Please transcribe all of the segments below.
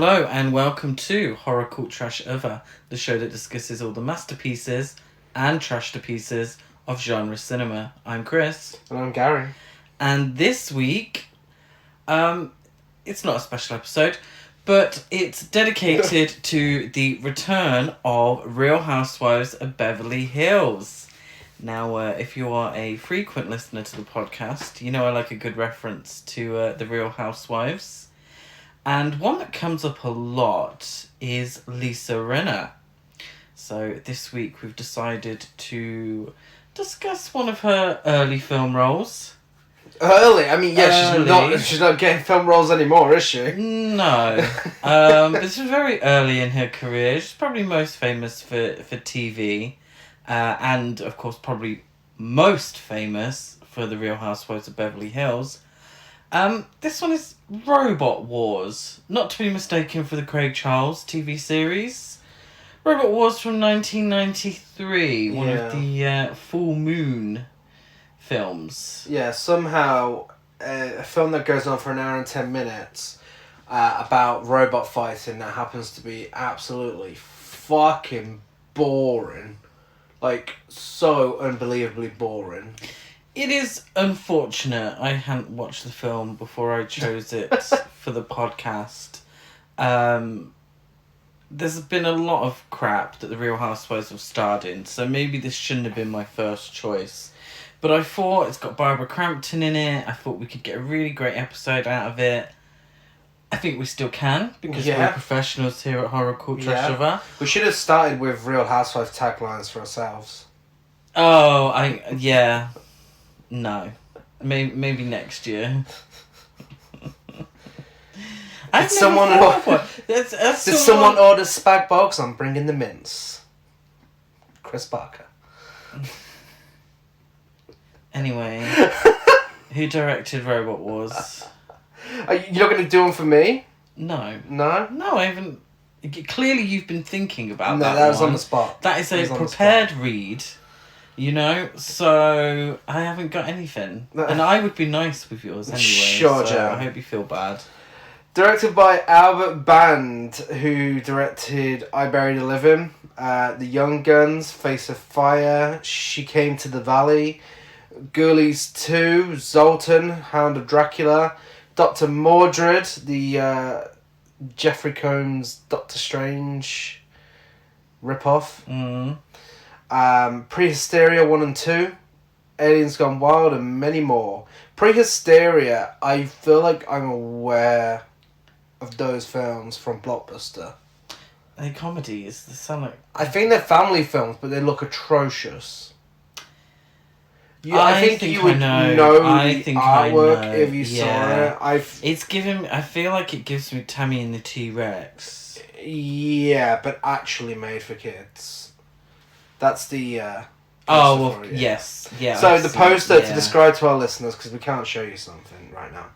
Hello and welcome to Horror Cult Trash Over, the show that discusses all the masterpieces and trash to pieces of genre cinema. I'm Chris. And I'm Gary. And this week, it's not a special episode, but it's dedicated to the return of Real Housewives of Beverly Hills. Now, if you are a frequent listener to the podcast, you know I like a good reference to the Real Housewives. And one that comes up a lot is Lisa Rinna. So this week we've decided to discuss one of her early film roles. Early? I mean, yeah, she's not getting film roles anymore, is she? No. This was very early in her career. She's probably most famous for TV. And, of course, probably most famous for The Real Housewives of Beverly Hills. This one is Robot Wars, not to be mistaken for the Craig Charles TV series. Robot Wars from 1993, one of the Full Moon films. Yeah, somehow a film that goes on for an hour and 10 minutes about robot fighting that happens to be absolutely fucking boring. Like, so unbelievably boring. It is unfortunate I hadn't watched the film before I chose it for the podcast. There's been a lot of crap that the Real Housewives have starred in, so maybe this shouldn't have been my first choice. But I thought it's got Barbara Crampton in it. I thought we could get a really great episode out of it. I think we still can, because we're professionals here at Horror Cult Trash Over. We should have started with Real Housewives taglines for ourselves. Oh, no. Maybe next year. Did someone order Spag Box? I'm bringing the mints. Chris Barker. Anyway, who directed Robot Wars? Are you not going to do one for me? No. No? No, I haven't. Clearly you've been thinking about that. No, that was on the spot. That is a prepared read. You know, so I haven't got anything. And I would be nice with yours anyway. Sure, so Joe. I hope you feel bad. Directed by Albert Band, who directed I Buried a Living, The Young Guns, Face of Fire, She Came to the Valley, Ghoulies 2, Zoltan, Hound of Dracula, Dr. Mordred, the Jeffrey Combs Doctor Strange ripoff. Prehysteria 1 and 2, Aliens Gone Wild, and many more. Prehysteria, I feel like I'm aware of those films from Blockbuster. Are they comedies? They sound like... I think they're family films, but they look atrocious. I think you would know the artwork if you saw it. It's giving... I feel like it gives me Tammy and the T-Rex. Yeah, but actually made for kids. That's the... yes. Yeah. So the poster, to describe to our listeners, because we can't show you something right now.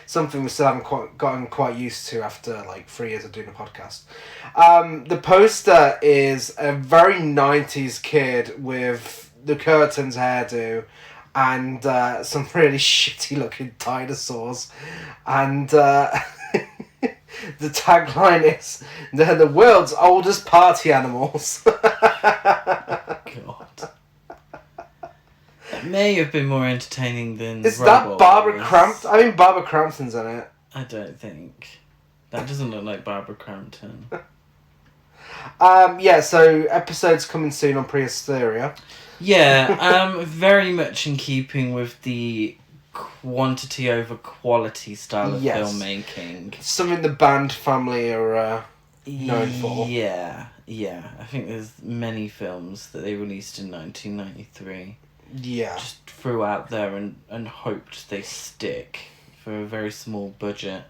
Something we still haven't gotten quite used to after like 3 years of doing a podcast. The poster is a very 90s kid with the Curtains hairdo and some really shitty looking dinosaurs. And the tagline is, they're the world's oldest party animals. God. That may have been more entertaining than... Is that Barbara Crampton? I mean, Barbara Crampton's in it. I don't think. That doesn't look like Barbara Crampton. So episodes coming soon on Prehysteria. Yeah, very much in keeping with the quantity over quality style of filmmaking. Something the Band family are known for. Yeah. I think there's many films that they released in 1993. Yeah. Just threw out there and hoped they stick for a very small budget.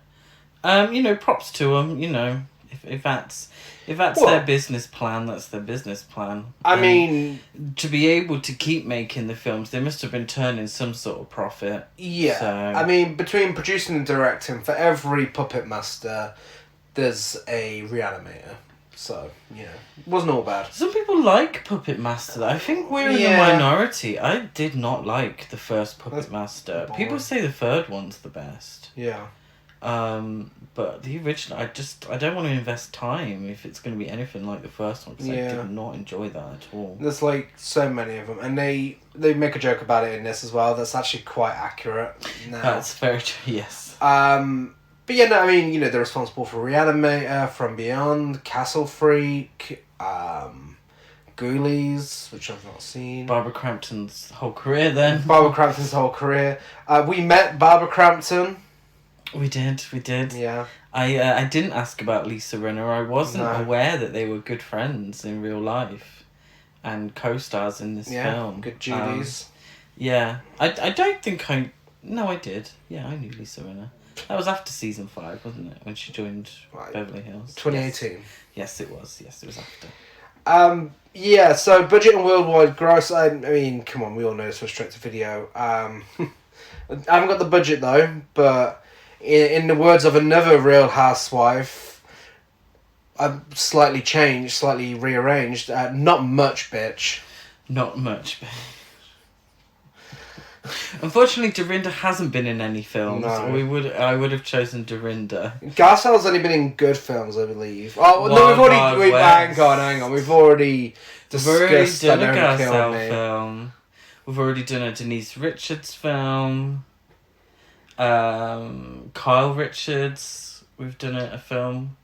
Props to them, if that's their business plan, that's their business plan. I mean, to be able to keep making the films, they must have been turning some sort of profit. Yeah. So. I mean, between producing and directing, for every puppet master, there's a reanimator. So, it wasn't all bad. Some people like Puppet Master. I think we're in the minority. I did not like the first Puppet Master. Boring. People say the third one's the best. Yeah. But the original, I don't want to invest time if it's going to be anything like the first one, because I did not enjoy that at all. There's like so many of them, and they make a joke about it in this as well. That's actually quite accurate. Now. That's very true. Yes. But yeah, no, I mean, you know, they're responsible for Reanimator, From Beyond, Castle Freak, Ghoulies, which I've not seen. Barbara Crampton's whole career, then. Barbara Crampton's whole career. We met Barbara Crampton. We did. Yeah. I didn't ask about Lisa Rinna. I wasn't aware that they were good friends in real life and co-stars in this film. Good Judies. Yeah. I don't think I... No, I did. Yeah, I knew Lisa Rinna. That was after season 5, wasn't it? When she joined Beverly Hills. 2018. Yes, it was. Yes, it was after. Yeah, so budget and worldwide gross. I mean, come on, we all know this was straight to video. I haven't got the budget though, but in the words of another Real Housewife, I've slightly changed, slightly rearranged. Not much, bitch. Not much, bitch. Unfortunately, Dorinda hasn't been in any films. No. I would have chosen Dorinda. Garcelle's only been in good films, I believe. Oh no, hang on. We've already discussed done a Garcelle film. We've already done a Denise Richards film. Kyle Richards. We've done a film.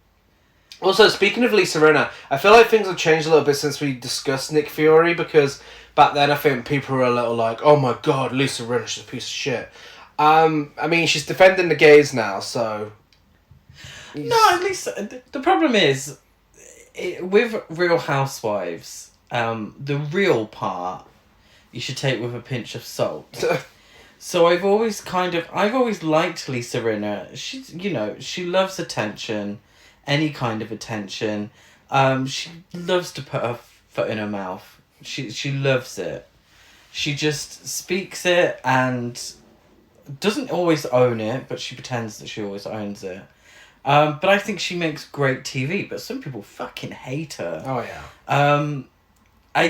Also, speaking of Lisa Rinna, I feel like things have changed a little bit since we discussed Nick Fury, because back then I think people were a little like, oh my god, Lisa Rinna, she's a piece of shit. I mean, she's defending the gays now, so... No, at least... The problem is, with Real Housewives, the real part, you should take with a pinch of salt. So I've always liked Lisa Rinna. She's, you know, she loves attention, any kind of attention. She loves to put her foot in her mouth. She loves it. She just speaks it and doesn't always own it, but she pretends that she always owns it. But I think she makes great TV, but some people fucking hate her. Oh yeah. I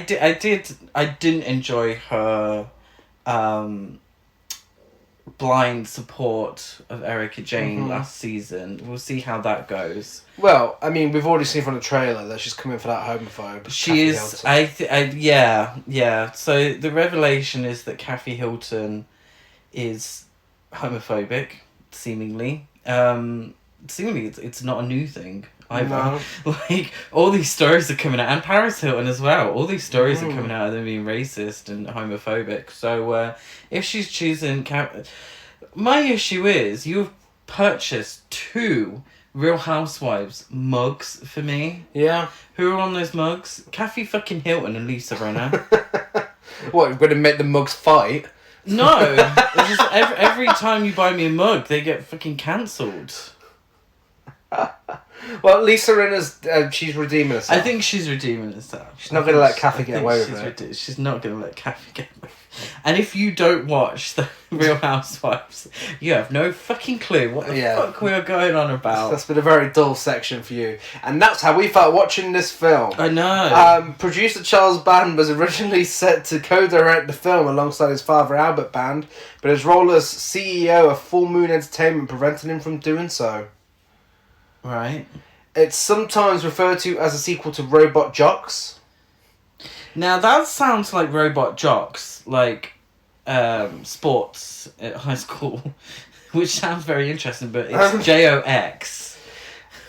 didn't enjoy her blind support of Erika Jayne last season. We'll see how that goes. Well, I mean, we've already seen from the trailer that she's coming for that homophobe. She is. Yeah. So the revelation is that Kathy Hilton is homophobic, seemingly. Seemingly, it's not a new thing either. No. Like, all these stories are coming out, and Paris Hilton as well. All these stories are coming out of them being racist and homophobic. So, if she's choosing... My issue is, you've purchased 2 Real Housewives mugs for me. Yeah. Who are on those mugs? Kathy fucking Hilton and Lisa Rinna. What, we're going to make the mugs fight? No. It's just every time you buy me a mug, they get fucking cancelled. Well, Lisa Rinna's, she's redeeming herself. I think she's redeeming herself. She's not going to let Kathy get away with it. She's not going to let Kathy get away. And if you don't watch the Real Housewives, you have no fucking clue what the fuck we are going on about. That's been a very dull section for you. And that's how we felt watching this film. I know. Producer Charles Band was originally set to co-direct the film alongside his father Albert Band, but his role as CEO of Full Moon Entertainment prevented him from doing so. Right. It's sometimes referred to as a sequel to Robot Jocks. Now that sounds like Robot Jocks, like sports at high school, which sounds very interesting, but it's JOX,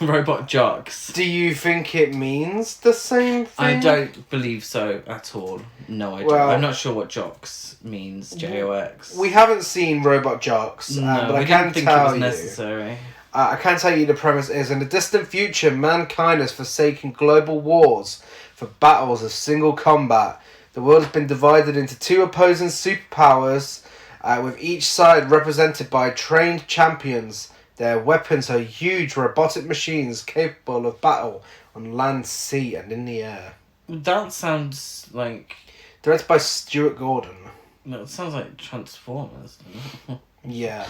Robot Jocks. Do you think it means the same thing? I don't believe so at all. No, I don't. I'm not sure what Jocks means, JOX. We haven't seen Robot Jocks, but I can think tell it was necessary. I can tell you the premise is, in the distant future, mankind has forsaken global wars for battles of single combat. The world has been divided into 2 opposing superpowers, with each side represented by trained champions. Their weapons are huge robotic machines capable of battle on land, sea, and in the air. That sounds like... Directed by Stuart Gordon. No, it sounds like Transformers. Yeah.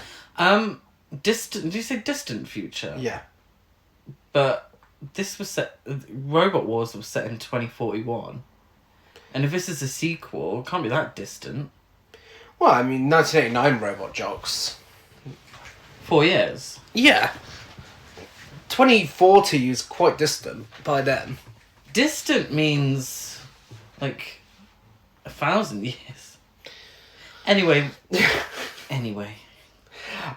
Did you say distant future? Yeah. But this was set... Robot Wars was set in 2041. And if this is a sequel, it can't be that distant. Well, I mean, 1989 Robot Jocks. 4 years. Yeah. 2040 is quite distant by then. Distant means, like, 1,000 years. Anyway.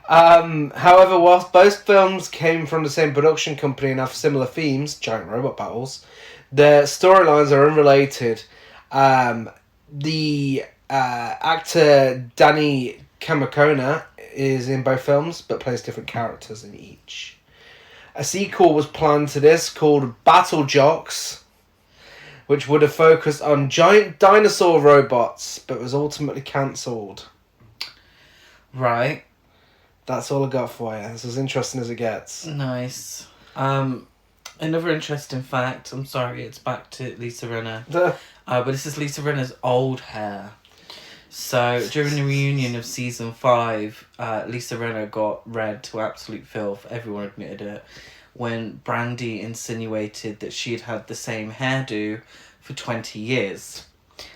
However, whilst both films came from the same production company and have similar themes, giant robot battles, their storylines are unrelated. The actor Danny Kamakona is in both films, but plays different characters in each. A sequel was planned to this called Battle Jocks, which would have focused on giant dinosaur robots, but was ultimately cancelled. Right. That's all I got for you. It's as interesting as it gets. Nice. Another interesting fact. I'm sorry, it's back to Lisa Rinna. But this is Lisa Rinna's old hair. So during the reunion of season 5, Lisa Rinna got read to absolute filth. Everyone admitted it. When Brandy insinuated that she'd had the same hairdo for 20 years.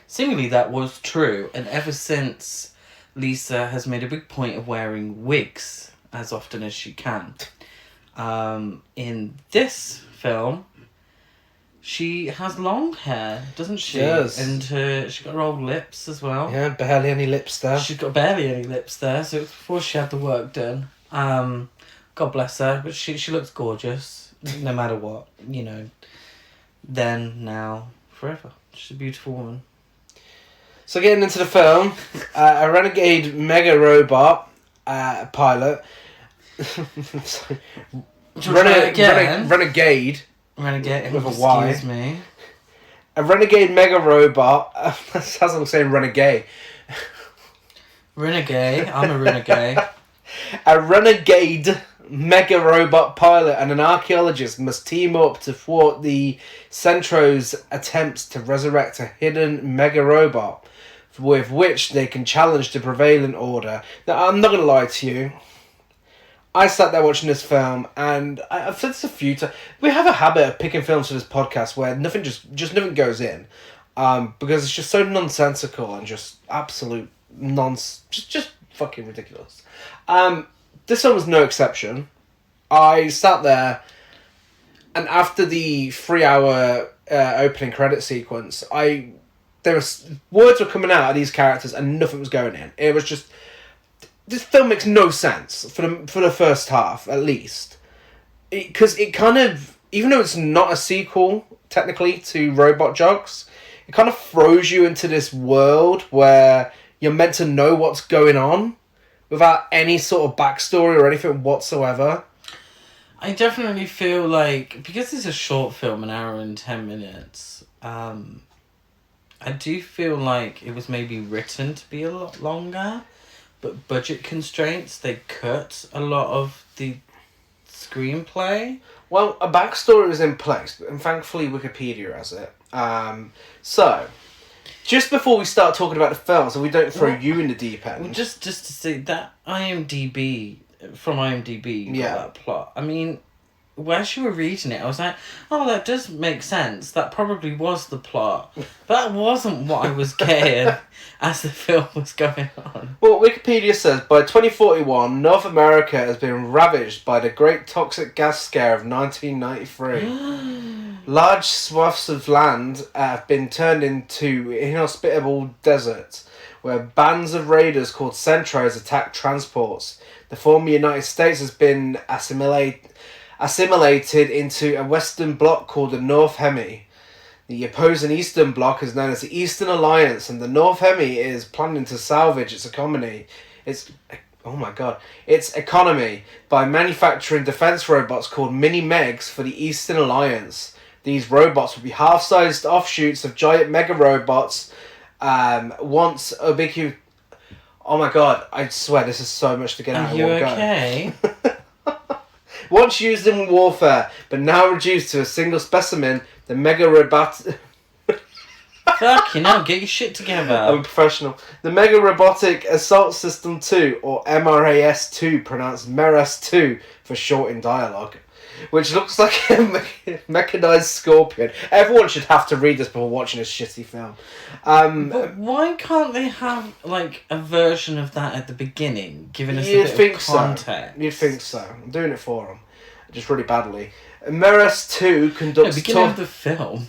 Seemingly that was true, and ever since, Lisa has made a big point of wearing wigs as often as she can. In this film, she has long hair, doesn't she? She does. And she got her old lips as well. Yeah, barely any lips there. She's got barely any lips there, so it was before she had the work done. God bless her, but she looks gorgeous, no matter what, you know. Then, now, forever. She's a beautiful woman. So getting into the film, a renegade mega robot pilot. Sorry. Renegade. Renegade. With a Y. Excuse me. A renegade mega robot. That sounds like I'm saying renegade. Renegade. I'm a renegade. A renegade mega robot pilot and an archaeologist must team up to thwart the Centro's attempts to resurrect a hidden mega robot with which they can challenge the prevailing order. Now, I'm not going to lie to you. I sat there watching this film, and I've said this a few times. We have a habit of picking films for this podcast where nothing nothing goes in, because it's just so nonsensical and just absolute just fucking ridiculous. This one was no exception. I sat there, and after the 3-hour opening credit sequence, words were coming out of these characters and nothing was going in. It was just, this film makes no sense for the first half, at least. Because it kind of, even though it's not a sequel, technically, to Robot Jocks, it kind of throws you into this world where you're meant to know what's going on without any sort of backstory or anything whatsoever. I definitely feel like, because it's a short film, 1 hour and 10 minutes, I do feel like it was maybe written to be a lot longer, but budget constraints, they cut a lot of the screenplay. Well, a backstory was in place, and thankfully Wikipedia has it. So, just before we start talking about the film, so we don't throw you in the deep end. Well, just to say that IMDb, got that plot. I mean, as you were reading it, I was like, oh, that does make sense. That probably was the plot. That wasn't what I was getting as the film was going on. Well, Wikipedia says, by 2041, North America has been ravaged by the Great Toxic Gas Scare of 1993. Large swaths of land have been turned into inhospitable deserts, where bands of raiders called Centros attack transports. The former United States has been assimilated into a Western bloc called the North Hemi. The opposing Eastern bloc is known as the Eastern Alliance, and the North Hemi is planning to salvage its economy. Its economy by manufacturing defense robots called Mini-Megs for the Eastern Alliance. These robots will be half-sized offshoots of giant mega robots. Once ubiquitous. Oh my god! I swear this is so much to get out of one go. Are you okay? Once used in warfare, but now reduced to a single specimen, the mega robot. Fuck, get your shit together. I'm a professional. The Mega Robotic Assault System 2, or MRAS 2, pronounced MERAS 2 for short in dialogue, which looks like a mechanized scorpion. Everyone should have to read this before watching this shitty film. But why can't they have like a version of that at the beginning, giving us a bit of context? You'd think so. I'm doing it for them, just really badly. Meras 2 conducts beginning of the film.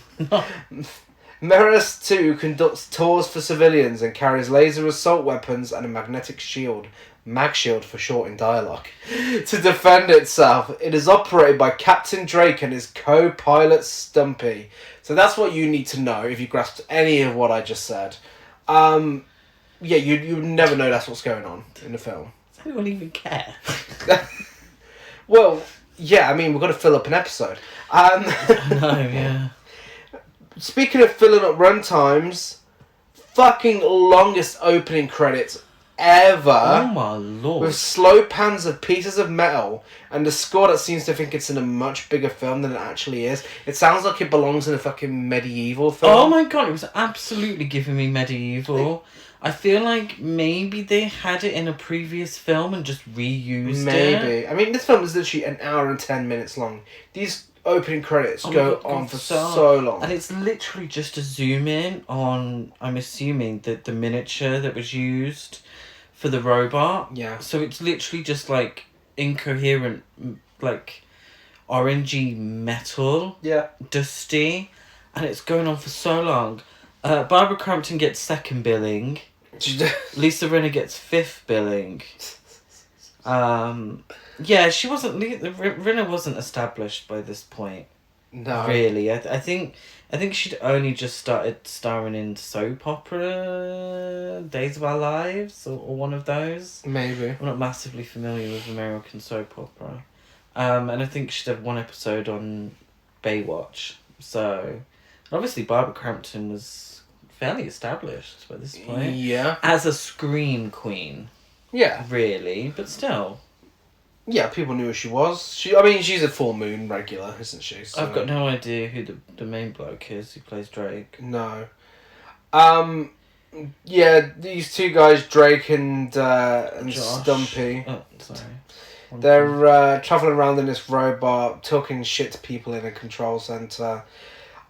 Meras 2 conducts tours for civilians and carries laser assault weapons and a magnetic shield. Mag shield for short in dialogue. To defend itself. It is operated by Captain Drake and his co-pilot Stumpy. So that's what you need to know if you grasped any of what I just said. Yeah, you would never know that's what's going on in the film. Does anyone even care? Well, yeah, I mean, we've got to fill up an episode. I know, yeah. Speaking of filling up runtimes, fucking longest opening credits ever. Oh my lord. With slow pans of pieces of metal and a score that seems to think it's in a much bigger film than it actually is. It sounds like it belongs in a fucking medieval film. Oh my god, it was absolutely giving me medieval. I feel like maybe they had it in a previous film and just reused it. Maybe. I mean, this film is literally an hour and 10 minutes long. These opening credits go on for so long. And it's literally just a zoom in on, I'm assuming, the miniature that was used for the robot. Yeah. So it's literally just like incoherent, like orangey metal. Yeah. Dusty. And it's going on for so long. Barbara Crampton gets second billing. Lisa Rinna gets fifth billing. Yeah, she wasn't. Rinna wasn't established by this point. No. Really, I think she'd only just started starring in soap opera, Days of Our Lives, or one of those. Maybe. I'm not massively familiar with American soap opera, and I think she'd have one episode on Baywatch. So, obviously, Barbara Crampton was fairly established by this point. Yeah. As a scream queen. Yeah. Really, but still. Yeah, people knew who she was. She's a Full Moon regular, isn't she? So. I've got no idea who the main bloke is who plays Drake. No. Yeah, these two guys, Drake and Stumpy. Oh, sorry. They're travelling around in this robot, talking shit to people in a control centre.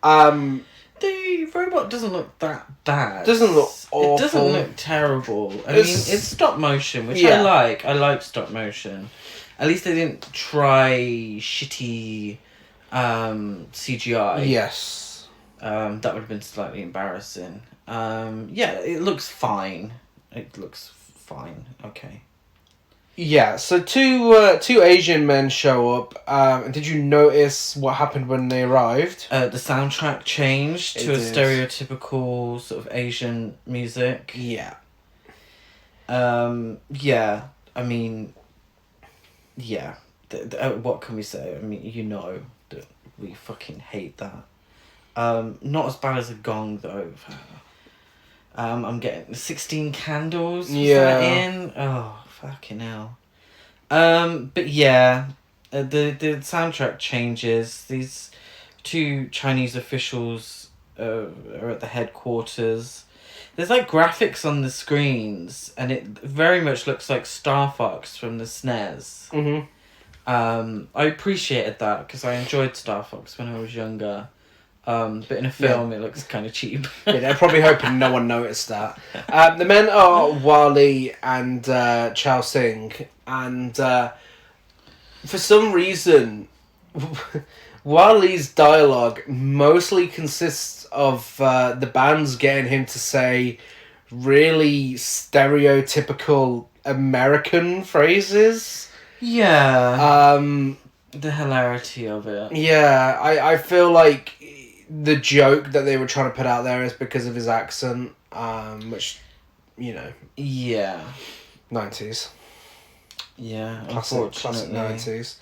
The robot doesn't look that bad. Doesn't look awful. It doesn't look terrible. I mean, it's stop motion, which I like. I like stop motion. At least they didn't try shitty CGI. Yes. That would have been slightly embarrassing. Yeah, it looks fine. It looks fine. Okay. Yeah, so two Asian men show up. And did you notice what happened when they arrived? The soundtrack changed to a stereotypical sort of Asian music. Yeah. Yeah. I mean, yeah. What can we say? I mean, you know that we fucking hate that. Not as bad as a gong though. I'm getting 16 Candles. Was that in? Oh. Fucking hell. But yeah, the soundtrack changes. These two Chinese officials are at the headquarters. There's like graphics on the screens, and it very much looks like Star Fox from the SNES. Mm-hmm. I appreciated that because I enjoyed Star Fox when I was younger. But in a film, it looks kind of cheap. Yeah, they're probably hoping no one noticed that. The men are Wally and Chow Sing, and for some reason, Wally's dialogue mostly consists of the band's getting him to say really stereotypical American phrases. Yeah. The hilarity of it. Yeah, I feel like the joke that they were trying to put out there is because of his accent, which, you know. Yeah. 90s. Yeah, Classic unfortunately. 90s.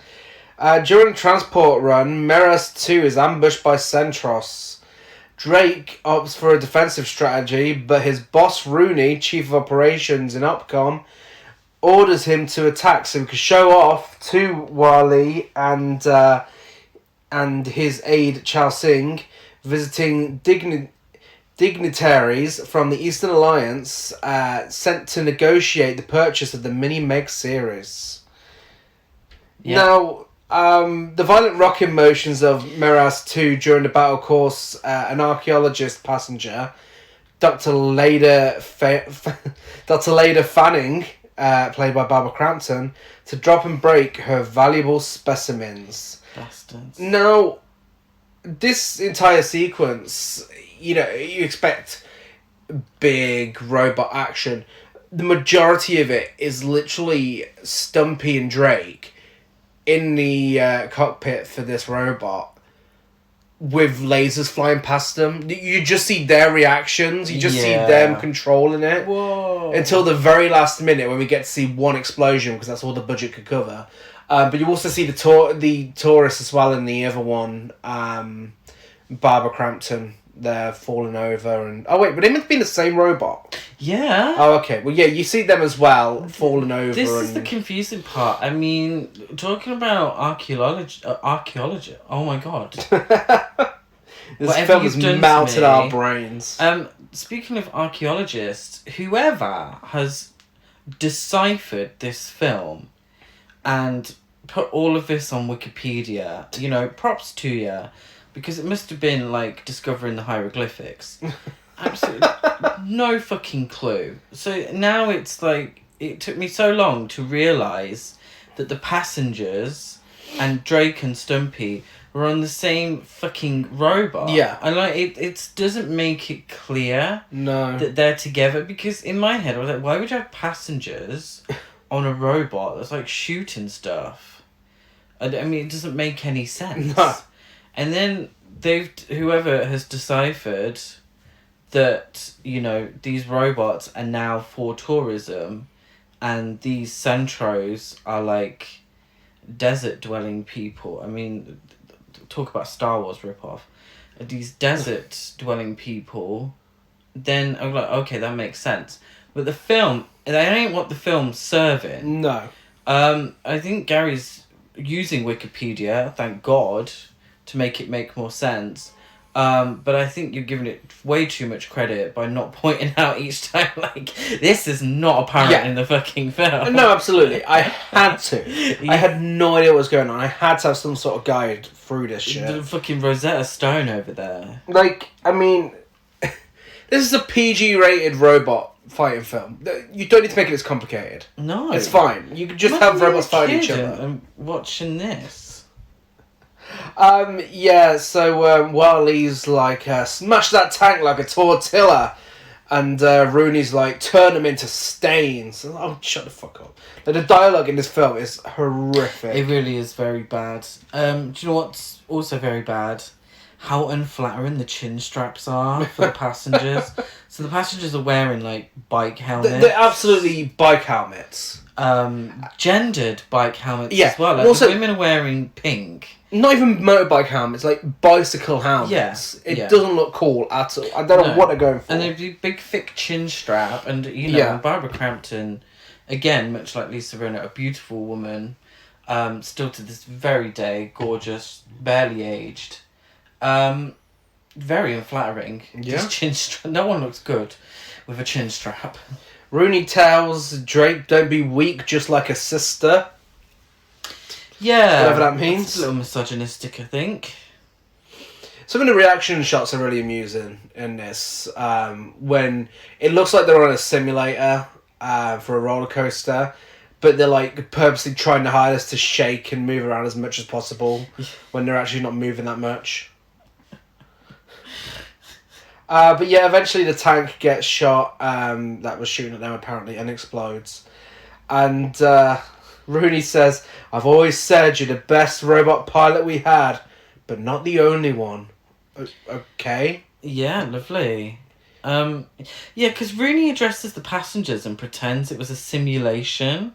During the transport run, Meras 2 is ambushed by Centros. Drake opts for a defensive strategy, but his boss Rooney, chief of operations in Upcom, orders him to attack so he can show off to Wally and his aide Chow Sing, visiting dignitaries from the Eastern Alliance sent to negotiate the purchase of the Mini Meg series. Yeah. Now, The violent rocking motions of Miraz 2 during the battle cause an archaeologist passenger, Dr. Leda Fanning, played by Barbara Crampton, to drop and break her valuable specimens. Bastards. Now, this entire sequence, you expect big robot action. The majority of it is literally Stumpy and Drake in the cockpit for this robot with lasers flying past them. You just see their reactions. You just see them controlling it. Whoa. Until the very last minute when we get to see one explosion because that's all the budget could cover. But you also see the tourists as well in the other one. Barbara Crampton, they're falling over and... Oh wait, but they meant to be in the same robot. Yeah. Oh, okay. Well, yeah, you see them as well, falling over. This is the confusing part. I mean, talking about archaeology... Oh my god. This film has melted our brains. Speaking of archaeologists, whoever has deciphered this film and put all of this on Wikipedia, props to you, because it must have been like discovering the hieroglyphics. Absolutely no fucking clue. So now it's like, it took me so long to realise that the passengers and Drake and Stumpy were on the same fucking robot. Yeah. And like, it doesn't make it clear that they're together, because in my head I was like, why would you have passengers on a robot that's like shooting stuff? I mean, it doesn't make any sense. No. And then whoever has deciphered that, these robots are now for tourism, and these Centros are like desert dwelling people. I mean, talk about Star Wars ripoff. These desert dwelling people, then I'm like, okay, that makes sense. But the film, that ain't what the film's serving. No. I think Gary's using Wikipedia, thank God, to make it make more sense. But I think you're giving it way too much credit by not pointing out each time, like, this is not apparent in the fucking film. No, absolutely. I had to. I had no idea what was going on. I had to have some sort of guide through this shit. The fucking Rosetta Stone over there. Like, I mean, this is a PG-rated robot fighting film. You don't need to make it as complicated. No. It's fine. You could just have robots fighting each other. I'm watching this. So Wally's like, smash that tank like a tortilla, and Rooney's like, turn them into stains. Oh, shut the fuck up. The dialogue in this film is horrific. It really is very bad. Do you know what's also very bad? How unflattering the chin straps are for the passengers. So the passengers are wearing like bike helmets. They're absolutely bike helmets. Gendered bike helmets Yeah. as well. Like, Also, the women are wearing pink. Not even motorbike helmets, like bicycle helmets. Yeah, It doesn't look cool at all. I don't know what they're going for. And they've a big thick chin strap, and Barbara Crampton, again, much like Lisa Rinna, a beautiful woman, still to this very day, gorgeous, barely aged. Very unflattering. Yeah. This chin strap. No one looks good with a chin strap. Rooney tells Drake, don't be weak just like a sister. Yeah. Whatever that means. It's a little misogynistic, I think. Some of the reaction shots are really amusing in this. When it looks like they're on a simulator for a roller coaster, but they're like purposely trying to hide us to shake and move around as much as possible when they're actually not moving that much. But yeah, eventually the tank gets shot that was shooting at them apparently and explodes. And Rooney says, I've always said you're the best robot pilot we had, but not the only one. Okay. Yeah, lovely. Yeah, because Rooney addresses the passengers and pretends it was a simulation.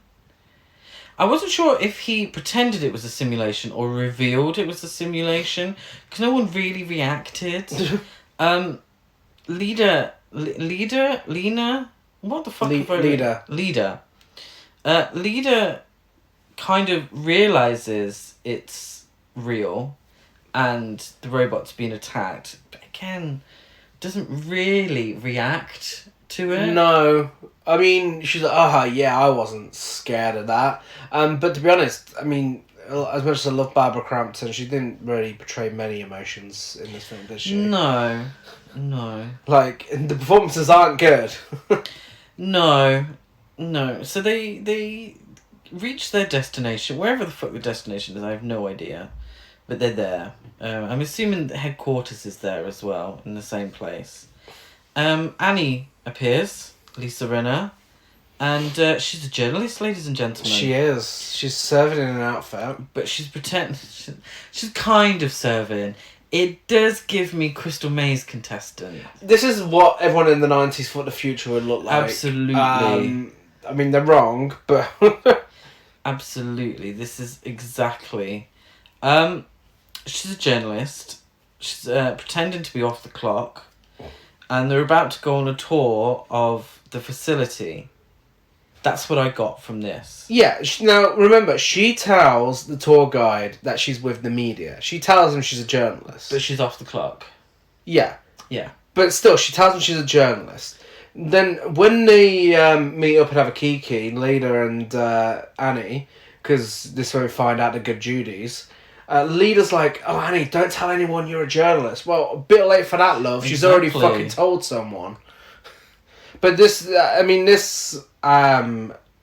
I wasn't sure if he pretended it was a simulation or revealed it was a simulation, because no one really reacted. Lena? What the fuck? Leader. Leader kind of realises it's real and the robot's been attacked, but again, doesn't really react to it. No. I mean, she's like, yeah, I wasn't scared of that. But to be honest, I mean, as much as I love Barbara Crampton, she didn't really portray many emotions in this film, did she? No. Like, the performances aren't good. No. So they reach their destination, wherever the fuck the destination is. I have no idea, but they're there. I'm assuming the headquarters is there as well, in the same place. Annie appears, Lisa Rinna, and she's a journalist, ladies and gentlemen. She is. She's serving in an outfit. But she's pretending... She's kind of serving. It does give me Crystal May's contestant. This is what everyone in the 90s thought the future would look like. Absolutely. I mean, they're wrong, but... Absolutely. This is exactly... she's a journalist. She's pretending to be off the clock. And they're about to go on a tour of the facility. That's what I got from this. Yeah, now remember, she tells the tour guide that she's with the media. She tells him she's a journalist. But she's off the clock. Yeah. Yeah. But still, she tells him she's a journalist. Then when they meet up and have a kiki, Leda and Annie, because this is where we find out the good Judy's, Leda's like, "Oh, Annie, don't tell anyone you're a journalist." Well, a bit late for that, love. She's already fucking told someone. But this,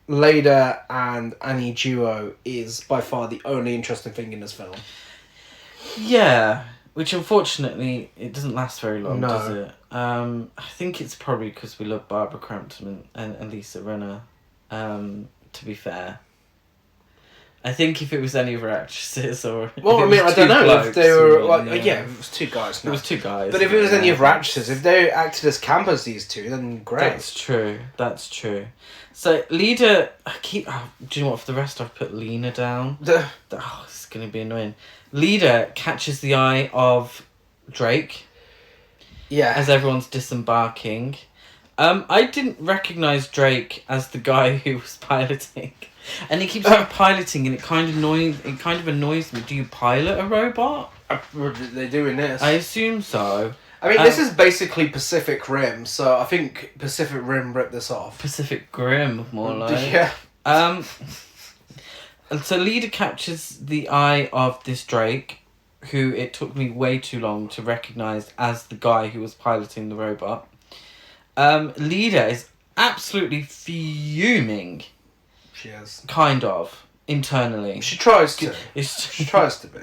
Leda and Annie duo is by far the only interesting thing in this film. Yeah, which unfortunately, it doesn't last very long, No. does it? I think it's probably because we love Barbara Crampton and Lisa Rinna, to be fair. I think if it was any other actresses or... Well, I mean, I don't know if they were... yeah, it was two guys. No. It was two guys. But if it was any other actresses, if they acted as camp as these two, then great. That's true. So, Leda... do you know what? For the rest, I've put Lena down. This is going to be annoying. Leda catches the eye of Drake. Yeah. As everyone's disembarking. I didn't recognise Drake as the guy who was piloting. And he keeps on piloting, and it kind of annoys me. Do you pilot a robot? They do in this. I assume so. I mean, this is basically Pacific Rim, so I think Pacific Rim ripped this off. Pacific Grim, more like. Yeah. And so Leda captures the eye of this Drake, who it took me way too long to recognise as the guy who was piloting the robot. Leda is absolutely fuming. She is. Kind of. Internally. She tries to. She tries to be.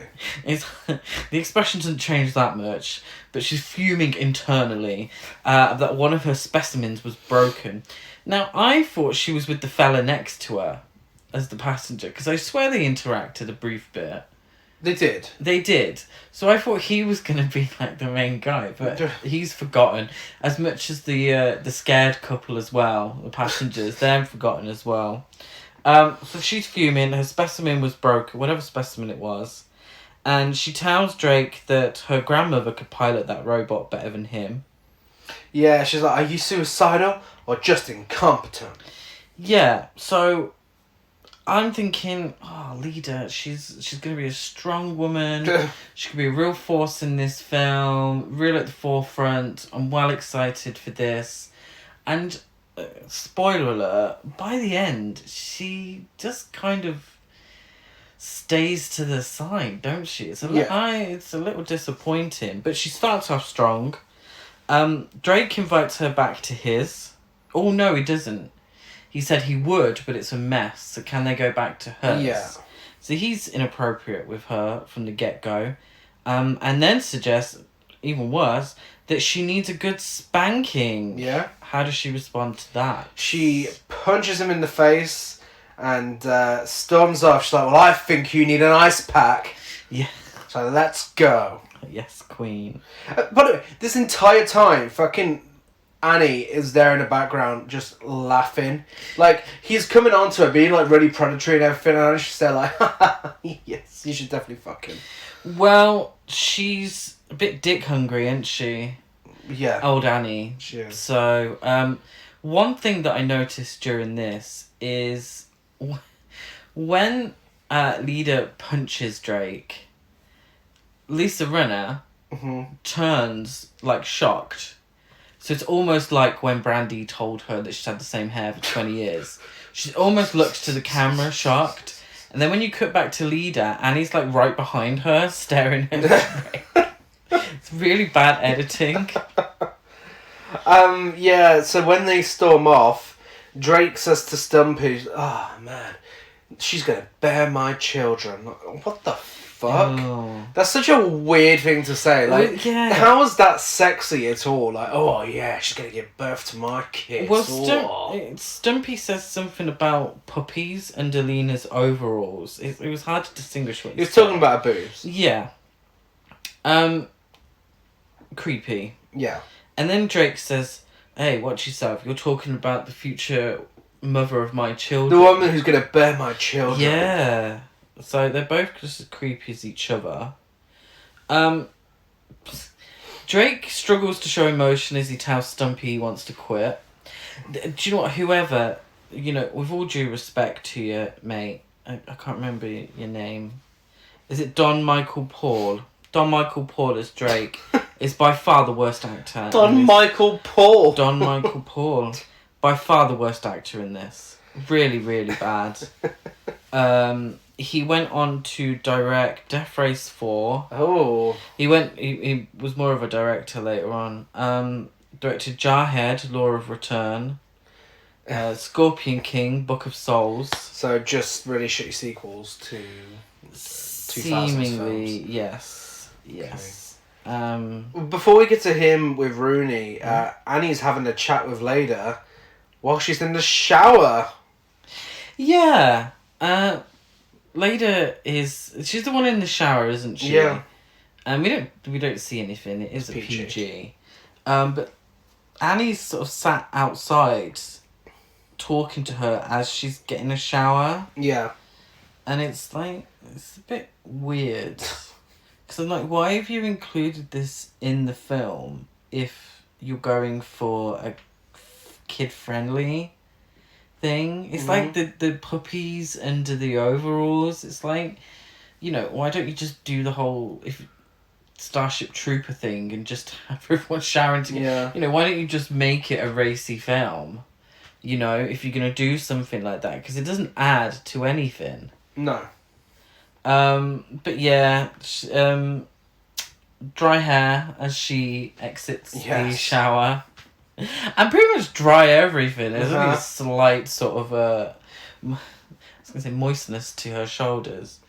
The expression doesn't change that much, but she's fuming internally that one of her specimens was broken. Now, I thought she was with the fella next to her as the passenger, because I swear they interacted a brief bit. They did. They did. So I thought he was going to be like the main guy, but he's forgotten. As much as the scared couple as well, the passengers, they're forgotten as well. So she's fuming, her specimen was broken, whatever specimen it was, and she tells Drake that her grandmother could pilot that robot better than him. Yeah, she's like, "Are you suicidal or just incompetent?" Yeah, so I'm thinking, Leda, she's going to be a strong woman, she could be a real force in this film, real at the forefront, I'm well excited for this, and... spoiler alert, by the end, she just kind of stays to the side, don't she? It's a little disappointing, but she starts off strong. Drake invites her back to his. Oh, no, he doesn't. He said he would, but it's a mess, so can they go back to hers? Yeah. So he's inappropriate with her from the get-go, and then suggests, even worse, that she needs a good spanking. Yeah. How does she respond to that? She punches him in the face and storms off. She's like, "Well, I think you need an ice pack." Yeah. So let's go. Yes, queen. But this entire time, fucking Annie is there in the background just laughing. Like, he's coming on to her, being like really predatory and everything, and she's there like, "Yes, you should definitely fuck him." Well, she's a bit dick hungry, isn't she? Yeah. Old Annie. She is. So, one thing that I noticed during this is when Leda punches Drake, Lisa Rinna turns, like, shocked. So it's almost like when Brandy told her that she's had the same hair for 20 years. She almost looks to the camera shocked. And then when you cut back to Leader, Annie's like right behind her, staring at Drake. It's really bad editing. Yeah, so when they storm off, Drake says to Stumpy, "Oh, man, she's going to bear my children." What the fuck? Oh. That's such a weird thing to say. Like, Well, yeah. how is that sexy at all? Like, oh, yeah, she's going to give birth to my kids. Well, Oh. Stumpy says something about puppies and Alina's overalls. It was hard to distinguish what He was talking about her boobs. Yeah. Creepy. Yeah. And then Drake says, "Hey, watch yourself. You're talking about the future mother of my children." The woman who's going to bear my children. Yeah. So they're both just as creepy as each other. Drake struggles to show emotion as he tells Stumpy he wants to quit. Do you know what? Whoever, with all due respect to you, mate, I can't remember your name. Is it Don Michael Paul? Don Michael Paul as Drake is by far the worst actor. Don Michael Paul. Don Michael Paul. By far the worst actor in this. Really, really bad. He went on to direct Death Race 4. Oh. He was more of a director later on. Directed Jarhead, Law of Return. Scorpion King, Book of Souls. So just really shitty sequels to 2000s Seemingly, films. yes. Before we get to him with Rooney, Annie's having a chat with Leda while she's in the shower. Yeah. Leda she's the one in the shower, isn't she? Yeah. And we don't see anything. It is a PG. PG. But Annie's sort of sat outside talking to her as she's getting a shower. Yeah. And it's like, it's a bit weird. Because I'm like, why have you included this in the film if you're going for a kid-friendly thing? It's like the puppies under the overalls. It's like, why don't you just do the whole Starship Trooper thing and just have everyone showering together? Yeah. Why don't you just make it a racy film? If you're going to do something like that. Because it doesn't add to anything. No. But yeah, dry hair as she exits the shower. And pretty much dry everything. There's only a slight sort of I was gonna say moistness to her shoulders.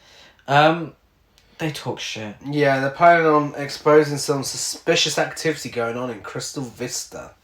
They talk shit. Yeah, they're planning on exposing some suspicious activity going on in Crystal Vista,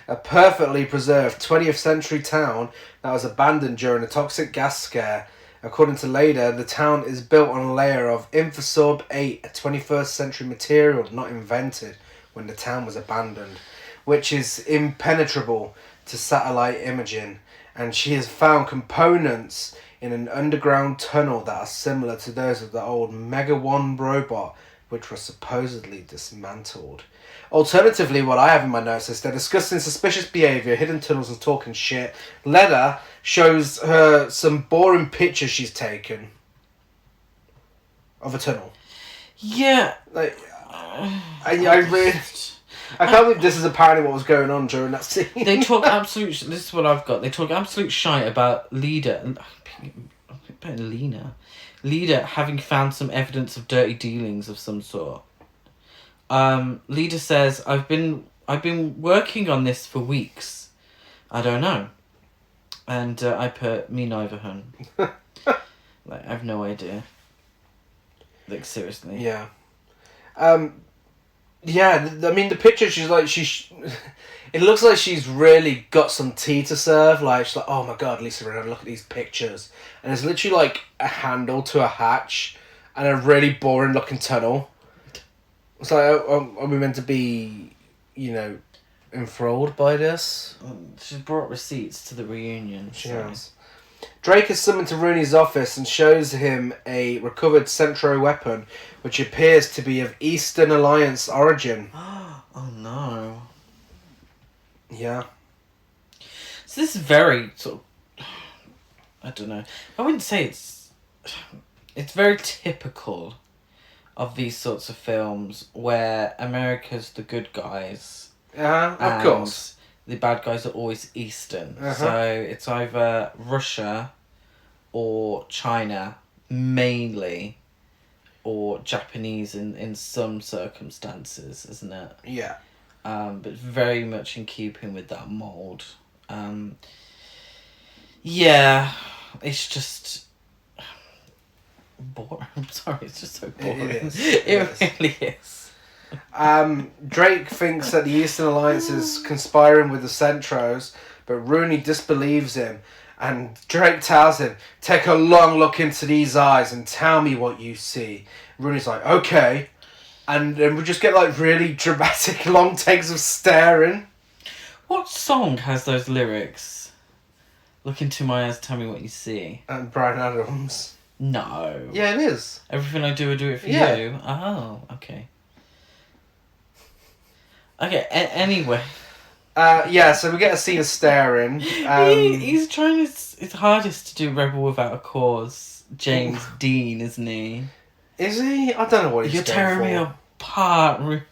a perfectly preserved 20th century town that was abandoned during a toxic gas scare. According to Leda, the town is built on a layer of Infosorb 8, a 21st century material not invented when the town was abandoned, which is impenetrable to satellite imaging, and she has found components in an underground tunnel that are similar to those of the old Mega 1 robot, which was supposedly dismantled. Alternatively, what I have in my notes is they're discussing suspicious behaviour, hidden tunnels and talking shit. Leda shows her some boring pictures she's taken of a tunnel. Yeah. Like, I can't believe this is apparently what was going on during that scene. They talk absolute... This is what I've got. They talk absolute shite about Leda having found some evidence of dirty dealings of some sort. Leda says, I've been working on this for weeks. I don't know. And I put, me neither, hun. I have no idea. Like, seriously. Yeah. Yeah, I mean, the picture, she's like, it looks like she's really got some tea to serve. Like, she's like, oh my god, Lisa Rinna, look at these pictures. And it's literally like a handle to a hatch and a really boring looking tunnel. It's like, are we meant to be, enthralled by this? She's brought receipts to the reunion. She has. Drake is summoned to Rooney's office and shows him a recovered Centro weapon, which appears to be of Eastern Alliance origin. Oh no. Yeah. So this is very sort of, I don't know. I wouldn't say it's very typical of these sorts of films where America's the good guys. Of course. The bad guys are always Eastern. Uh-huh. So it's either Russia or China mainly, or Japanese in some circumstances, isn't it? Yeah. But very much in keeping with that mould. Yeah, it's just boring. I'm sorry, it's just so boring. It really is. Drake thinks that the Eastern Alliance is conspiring with the Centros, but Rooney disbelieves him. And Drake tells him, take a long look into these eyes and tell me what you see. Rooney's like, okay. And we just get like really dramatic long takes of staring. What song has those lyrics? Look into my eyes, tell me what you see. And Bryan Adams. No. Yeah, it is. Everything I do it for you. Oh, okay. Okay, anyway. So we get a scene of staring. He's trying his hardest to do Rebel Without a Cause. James Dean, isn't he? Is he? I don't know what he's You're going tearing for. me apart.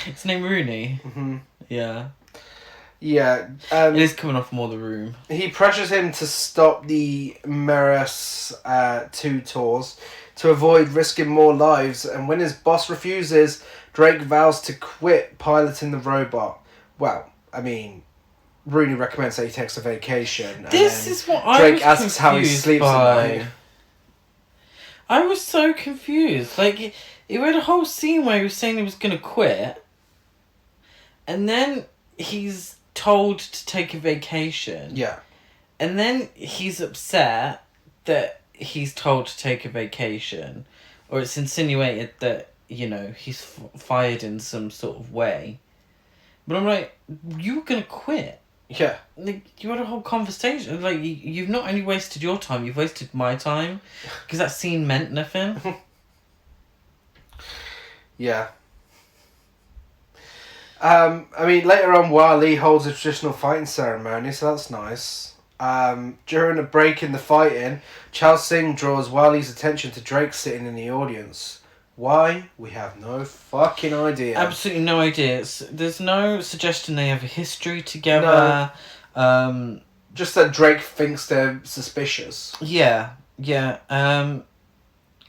His name Rooney. Mm-hmm. Yeah. Yeah. It is coming off more the room. He pressures him to stop the Meris 2 tours to avoid risking more lives, and when his boss refuses, Drake vows to quit piloting the robot. Well, I mean, Rooney recommends that he takes a vacation. This is what I Drake was asks how he sleeps by. at night. I was so confused. Like, he had a whole scene where he was saying he was going to quit, and then he's told to take a vacation. Yeah. And then he's upset that he's told to take a vacation, or it's insinuated that, you know, he's fired in some sort of way. But I'm like, you were going to quit. Yeah. Like, you had a whole conversation. Like, you've not only wasted your time, you've wasted my time. Because that scene meant nothing. Yeah. I mean, later on, Wally holds a traditional fighting ceremony, so that's nice. During a break in the fighting, Chao Sing draws Wally's attention to Drake sitting in the audience. Why? We have no fucking idea. Absolutely no idea. There's no suggestion they have a history together. No. Just that Drake thinks they're suspicious. Yeah.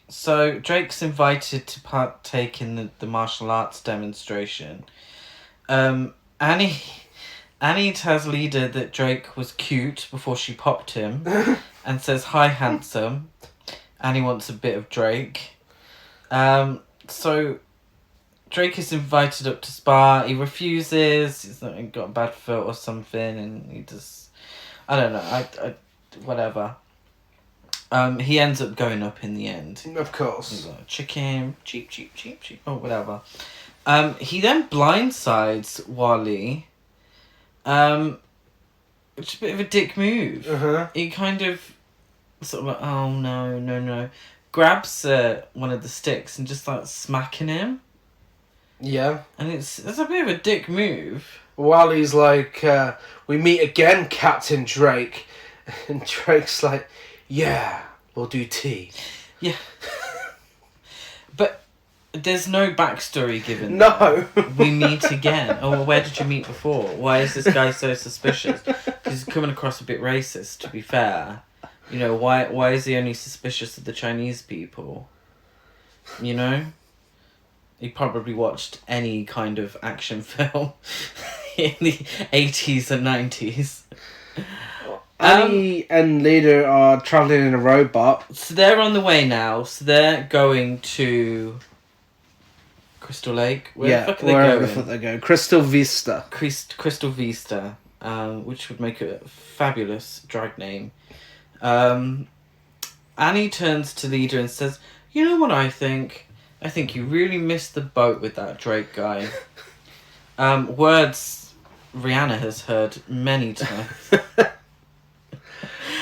So Drake's invited to partake in the martial arts demonstration. Annie tells Leader that Drake was cute before she popped him and says, "Hi, handsome." Annie wants a bit of Drake. So Drake is invited up to spar. He refuses. He's got a bad foot or something, and he just, I don't know. I whatever. He ends up going up in the end. Of course. He's like, chicken, cheap. Oh, whatever. He then blindsides Wally. Which is a bit of a dick move. Uh-huh. He kind of sort of like, oh no. Grabs one of the sticks and just starts smacking him. Yeah. And it's a bit of a dick move. Wally's like, we meet again, Captain Drake. And Drake's like, yeah, we'll do tea. Yeah. But there's no backstory given. No. We meet again. Oh, well, where did you meet before? Why is this guy so suspicious? Because he's coming across a bit racist, to be fair. You know, why is he only suspicious of the Chinese people? You know? He probably watched any kind of action film in the 80s and 90s. Annie and Leader are travelling in a robot. So they're on the way now. So they're going to Crystal Lake. Where the fuck are they wherever going? the fuck they go. Crystal Vista. Crystal Vista, which would make a fabulous drag name. Annie turns to Leader and says, "You know what I think? I think you really missed the boat with that Drake guy." Words Rihanna has heard many times.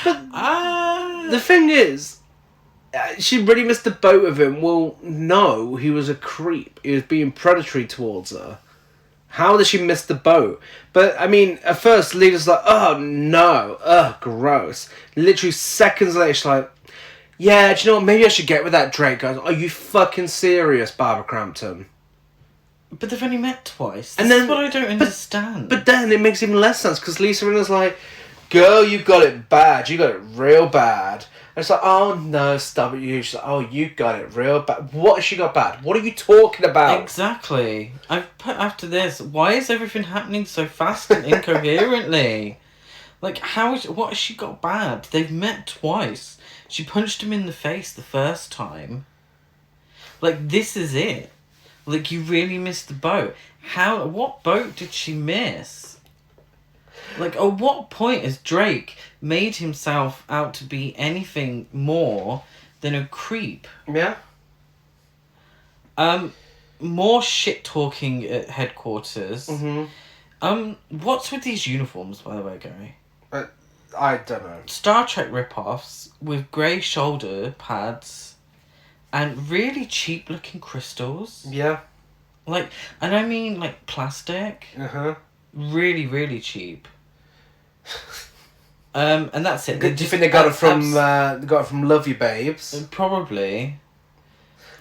The thing is, she really missed the boat with him. Well, no, he was a creep. He was being predatory towards her. How did she miss the boat? But, I mean, at first, Leader's like, oh, no. Ugh, gross. Literally seconds later, she's like, yeah, do you know what? Maybe I should get with that Drake guy. Are you fucking serious, Barbara Crampton? But they've only met twice. And This then, is what I don't understand. But then it makes even less sense, because Lisa Rinna's like, girl, you got it bad. You got it real bad. And it's like, oh no, stop it. She's like, oh, you got it real bad. What has she got bad? What are you talking about? Exactly. I've put after this, why is everything happening so fast and incoherently? Like, what has she got bad? They've met twice. She punched him in the face the first time. Like, this is it. Like, you really missed the boat. What boat did she miss? Like, at what point has Drake made himself out to be anything more than a creep? Yeah. More shit talking at headquarters. Mm-hmm. What's with these uniforms, by the way, Gary? I don't know. Star Trek rip-offs with grey shoulder pads and really cheap looking crystals. Yeah. Like, and I mean like plastic. Uh-huh. Really, really cheap. And that's it. Do you think they got it from Love You Babes? Probably.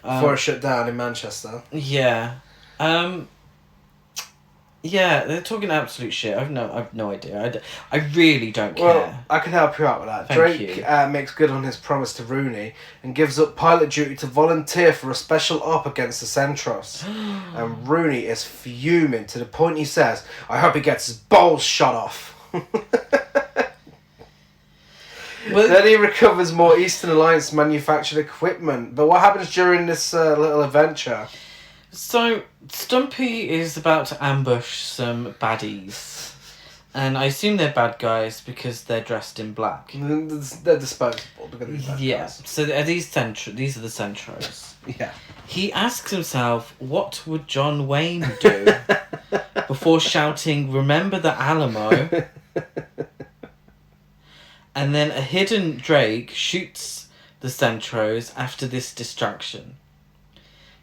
Before it shut down in Manchester. Yeah. Yeah, they're talking absolute shit. I've no idea. I really don't care. Well, I can help you out with that. Thank Drake makes good on his promise to Rooney and gives up pilot duty to volunteer for a special op against the Centros. And Rooney is fuming to the point he says, I hope he gets his balls shot off. Well, then he recovers more Eastern Alliance manufactured equipment. But what happens during this little adventure? So, Stumpy is about to ambush some baddies. And I assume they're bad guys because they're dressed in black. They're disposable. They're gonna be bad guys. So are these are the Centros. Yeah. He asks himself, what would John Wayne do? Before shouting, remember the Alamo? And then a hidden Drake shoots the Centros after this distraction.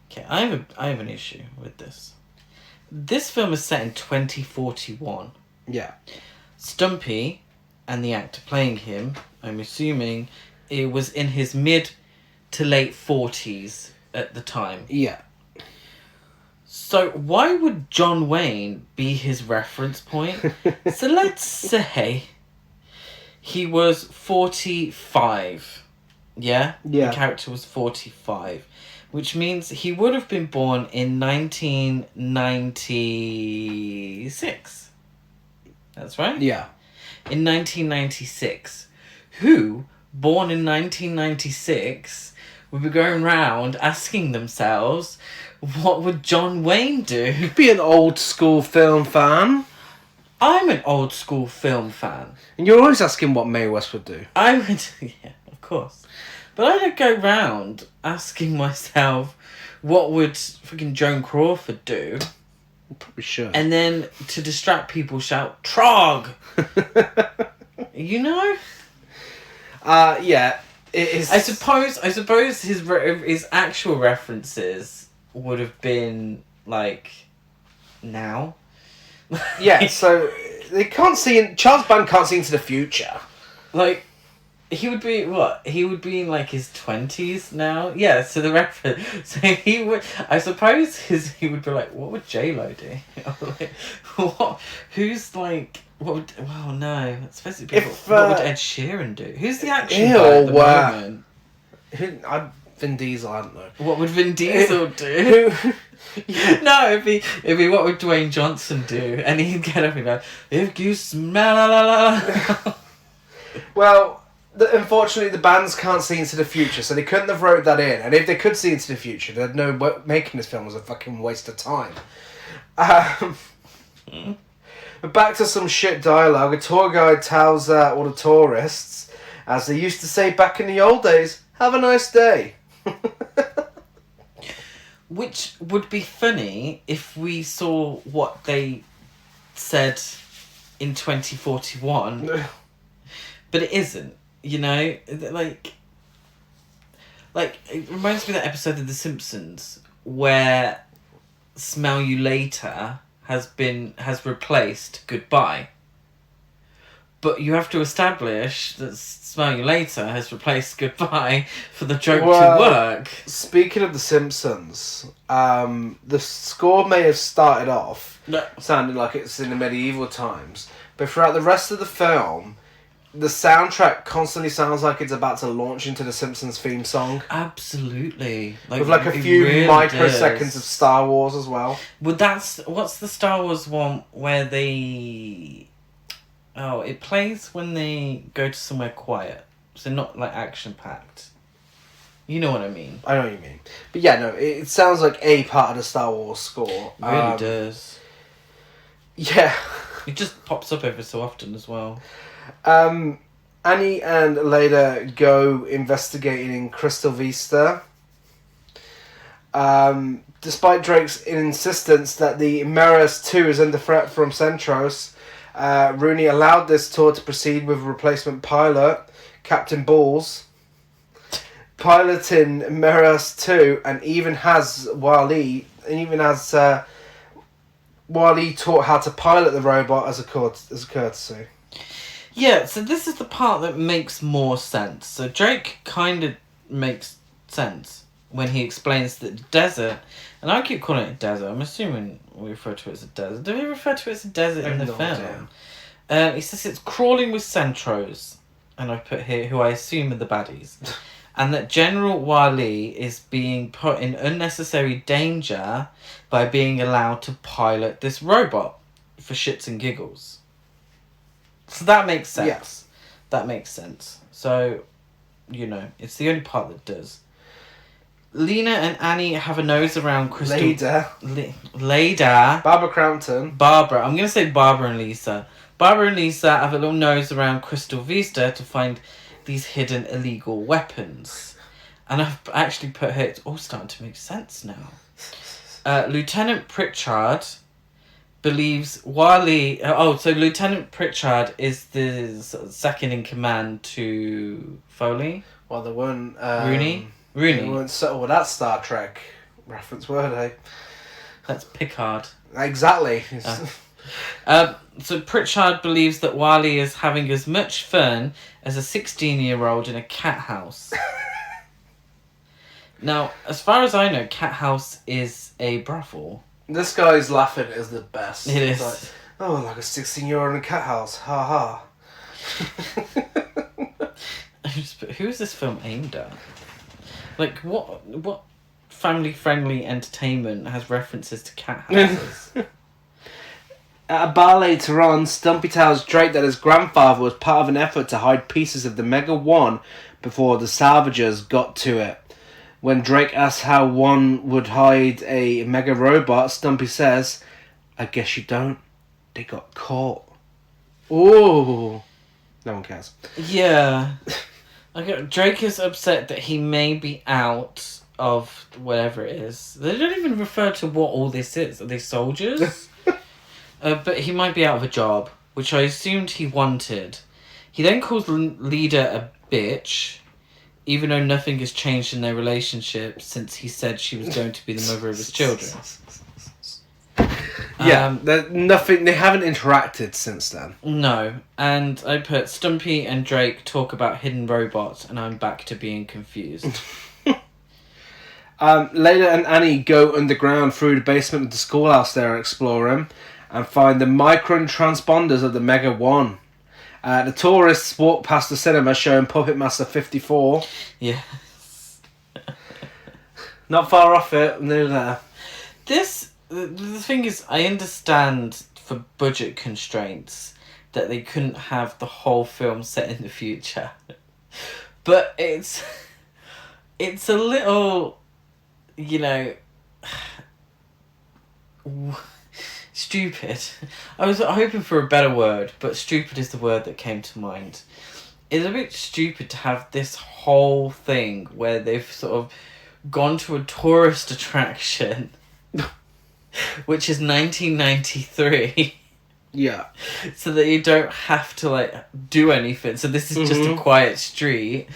Okay, I have an issue with this. This film is set in 2041. Yeah. Stumpy and the actor playing him, I'm assuming, it was in his mid to late 40s at the time. Yeah. So why would John Wayne be his reference point? So let's say he was 45. Yeah? Yeah. The character was 45. Which means he would have been born in 1996. That's right? Yeah. In 1996. Who, born in 1996, would be going round asking themselves, what would John Wayne do? Be an old school film fan. I'm an old school film fan. And you're always asking what Mae West would do. I would, yeah, of course. But I don't go round asking myself, what would fucking Joan Crawford do? Probably should. And then to distract people, shout, Trog! You know? Yeah. It is. I suppose his actual references would have been, like, now. Yeah, so they can't see... Charles Band can't see into the future. Like... He would be, what? He would be in, like, his 20s now? Yeah, so the reference... So he would... I suppose he would be like, what would J-Lo do? Like, what... Who's, like... What would... Well, no. It's supposed to be... What would Ed Sheeran do? Who's the action guy at the moment? Vin Diesel, I don't know. What would Vin Diesel do? No, it'd be what would Dwayne Johnson do? And he'd get up and go, if you smell... La, la, la. Well... Unfortunately, the bands can't see into the future, so they couldn't have wrote that in. And if they could see into the future, they'd know making this film was a fucking waste of time. But back to some shit dialogue. A tour guide tells all the tourists, as they used to say back in the old days, have a nice day. Which would be funny if we saw what they said in 2041, but it isn't. You know, like it reminds me of that episode of The Simpsons where "Smell You Later" has replaced "Goodbye," but you have to establish that "Smell You Later" has replaced "Goodbye" for the joke to work. Speaking of The Simpsons, the score may have started off sounding like it's in the medieval times, but throughout the rest of the film, the soundtrack constantly sounds like it's about to launch into the Simpsons theme song. Absolutely. With like a few really microseconds of Star Wars as well. Well, what's the Star Wars one where they... Oh, it plays when they go to somewhere quiet. So not like action-packed. You know what I mean. I know what you mean. But yeah, no, it sounds like a part of the Star Wars score. It really does. Yeah. It just pops up every so often as well. Annie and Leda go investigating in Crystal Vista. Despite Drake's insistence that the Meras 2 is under threat from Centros, Rooney allowed this tour to proceed with a replacement pilot, Captain Balls, piloting Meras 2, and even has Wally taught how to pilot the robot as a courtesy. Yeah, so this is the part that makes more sense. So Drake kind of makes sense when he explains that the desert, and I keep calling it a desert, I'm assuming we refer to it as a desert. Do we refer to it as a desert in the film? He says it's crawling with Centros, and I put here who I assume are the baddies, and that General Wali is being put in unnecessary danger by being allowed to pilot this robot for shits and giggles. So that makes sense. Yes. That makes sense. So, it's the only part that does. Lena and Annie have a nose around Crystal... Leda. Barbara Crampton. Barbara. I'm going to say Barbara and Lisa. Barbara and Lisa have a little nose around Crystal Vista to find these hidden illegal weapons. And I've actually put here, it's all starting to make sense now. Lieutenant Pritchard believes so Lieutenant Pritchard is the second in command to Foley? Well, they weren't... Rooney? They weren't settled with that Star Trek reference, were they? That's Picard. Exactly. So Pritchard believes that Wally is having as much fun as a 16-year-old in a cat house. Now, as far as I know, cat house is a brothel. This guy's laughing is the best. It is. Like, like a 16-year-old in a cat house. Ha ha. Who is this film aimed at? Like, what family-friendly entertainment has references to cat houses? At a bar later on, Stumpy tells Drake that his grandfather was part of an effort to hide pieces of the Mega 1 before the salvagers got to it. When Drake asks how one would hide a mega robot, Stumpy says, "I guess you don't. They got caught." Ooh. No one cares. Yeah. Drake is upset that he may be out of whatever it is. They don't even refer to what all this is. Are they soldiers? But he might be out of a job, which I assumed he wanted. He then calls Leader a bitch, even though nothing has changed in their relationship since he said she was going to be the mother of his children. Yeah, they haven't interacted since then. No, and I put Stumpy and Drake talk about hidden robots, and I'm back to being confused. Layla and Annie go underground through the basement of the schoolhouse they're exploring and find the micron transponders of the Mega 1. The tourists walk past the cinema showing Puppet Master 54. Yes. Not far off it, near there. The thing is, I understand for budget constraints that they couldn't have the whole film set in the future. But it's a little, stupid. I was hoping for a better word, but stupid is the word that came to mind. It's a bit stupid to have this whole thing where they've sort of gone to a tourist attraction, which is 1993. Yeah. So that you don't have to, do anything. So this is just a quiet street,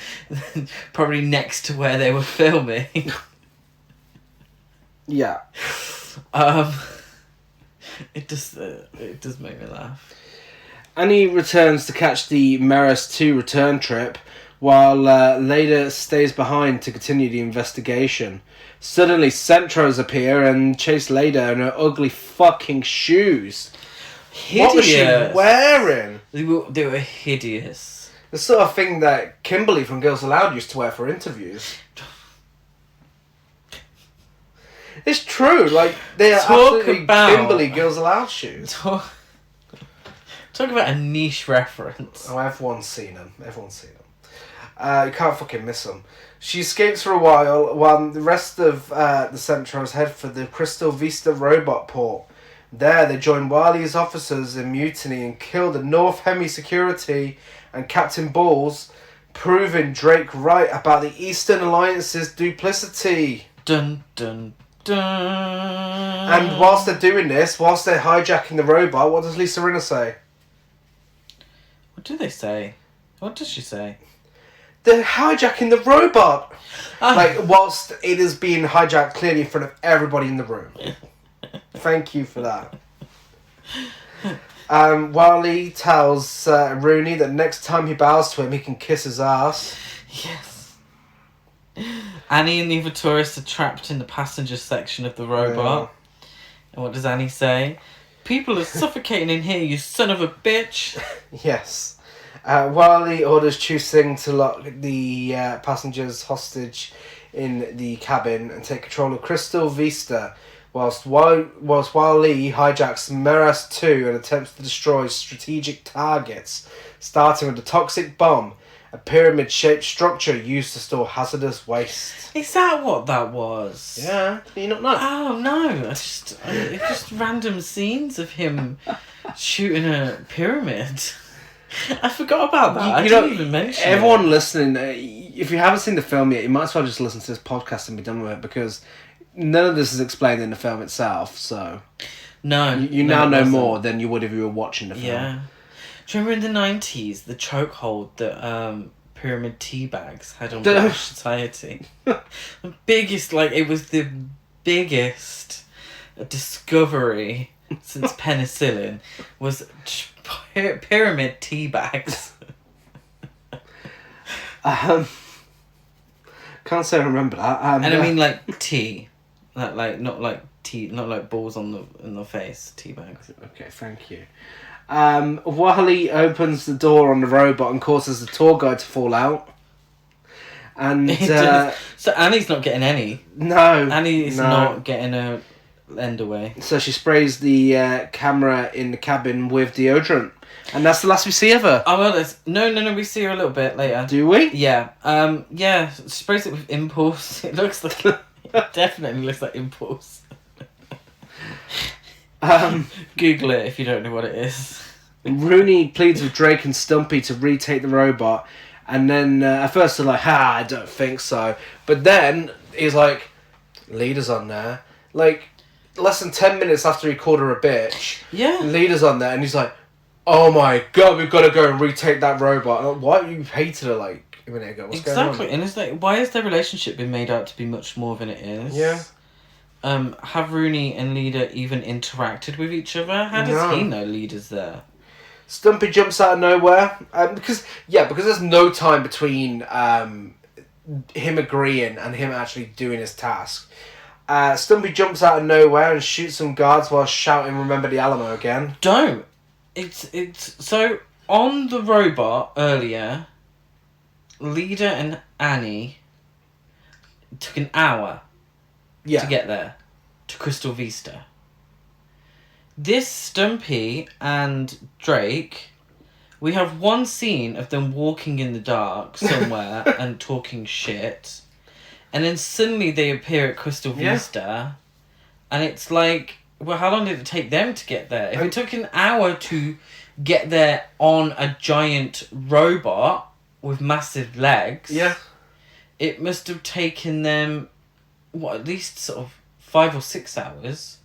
probably next to where they were filming. Yeah. It does make me laugh. Annie returns to catch the Meras 2 return trip, while Leda stays behind to continue the investigation. Suddenly, Centros appear and chase Leda in her ugly fucking shoes. Hideous. What was she wearing? They were hideous. The sort of thing that Kimberly from Girls Aloud used to wear for interviews. It's true, like, they are absolutely Kimberly Girls Aloud shoes. Talk about a niche reference. Oh, everyone's seen them. You can't fucking miss them. She escapes for a while the rest of the Centros head for the Crystal Vista robot port. There, they join Wiley's officers in mutiny and kill the North Hemi security and Captain Balls, proving Drake right about the Eastern Alliance's duplicity. Dun, dun, dun. And whilst they're doing this, whilst they're hijacking the robot, what does Lisa Rinna say? What do they say? What does she say? They're hijacking the robot! Like, whilst it is being hijacked clearly in front of everybody in the room. Thank you for that. Wiley tells Rooney that next time he bows to him, he can kiss his ass. Yes. Annie and the other tourists are trapped in the passenger section of the robot. Yeah. And what does Annie say? People are suffocating in here, you son of a bitch. Yes. Wiley orders Chu Sing to lock the passengers hostage in the cabin and take control of Crystal Vista, whilst Wiley hijacks Meras 2 and attempts to destroy strategic targets, starting with the toxic bomb, a pyramid-shaped structure used to store hazardous waste. Is that what that was? Yeah, do you not know? Oh no! It's just random scenes of him shooting a pyramid. I forgot about that. I didn't even mention everyone it. Listening, if you haven't seen the film yet, you might as well just listen to this podcast and be done with it, because none of this is explained in the film itself. So no, you now know more than you would if you were watching the film. Yeah. Do you remember in the 90s the chokehold that pyramid tea bags had on British society? The biggest, it was the biggest discovery since penicillin was pyramid tea bags. Can't say I remember that. And I mean tea, not tea, not balls in the face. Tea bags. Okay, thank you. Wiley opens the door on the robot and causes the tour guide to fall out. And so Annie's not getting any. No, Annie's not getting her end away. So she sprays the camera in the cabin with deodorant, and that's the last we see of her. Oh well, no. We see her a little bit later. Do we? Yeah. Yeah. Sprays it with Impulse. It looks like it definitely looks like Impulse. Google it if you don't know what it is. Rooney pleads with Drake and Stumpy to retake the robot, and then at first they're like, I don't think so. But then he's like, Leader's on there. Less than 10 minutes after he called her a bitch, yeah, Leader's on there, and he's like, oh my god, we've got to go and retake that robot. And why you hated her a minute ago? What's going on? Exactly, and it's why has their relationship been made out to be much more than it is? Yeah. Have Rooney and Leader even interacted with each other? How does he know Leader's there? Stumpy jumps out of nowhere because there's no time between him agreeing and him actually doing his task. Stumpy jumps out of nowhere and shoots some guards while shouting, "Remember the Alamo" again. Don't. It's so on the robot earlier. Leader and Annie took an hour to get there to Crystal Vista. This Stumpy and Drake, we have one scene of them walking in the dark somewhere and talking shit, and then suddenly they appear at Crystal Vista, and it's like, well, how long did it take them to get there? If it took an hour to get there on a giant robot with massive legs, it must have taken them, at least sort of 5 or 6 hours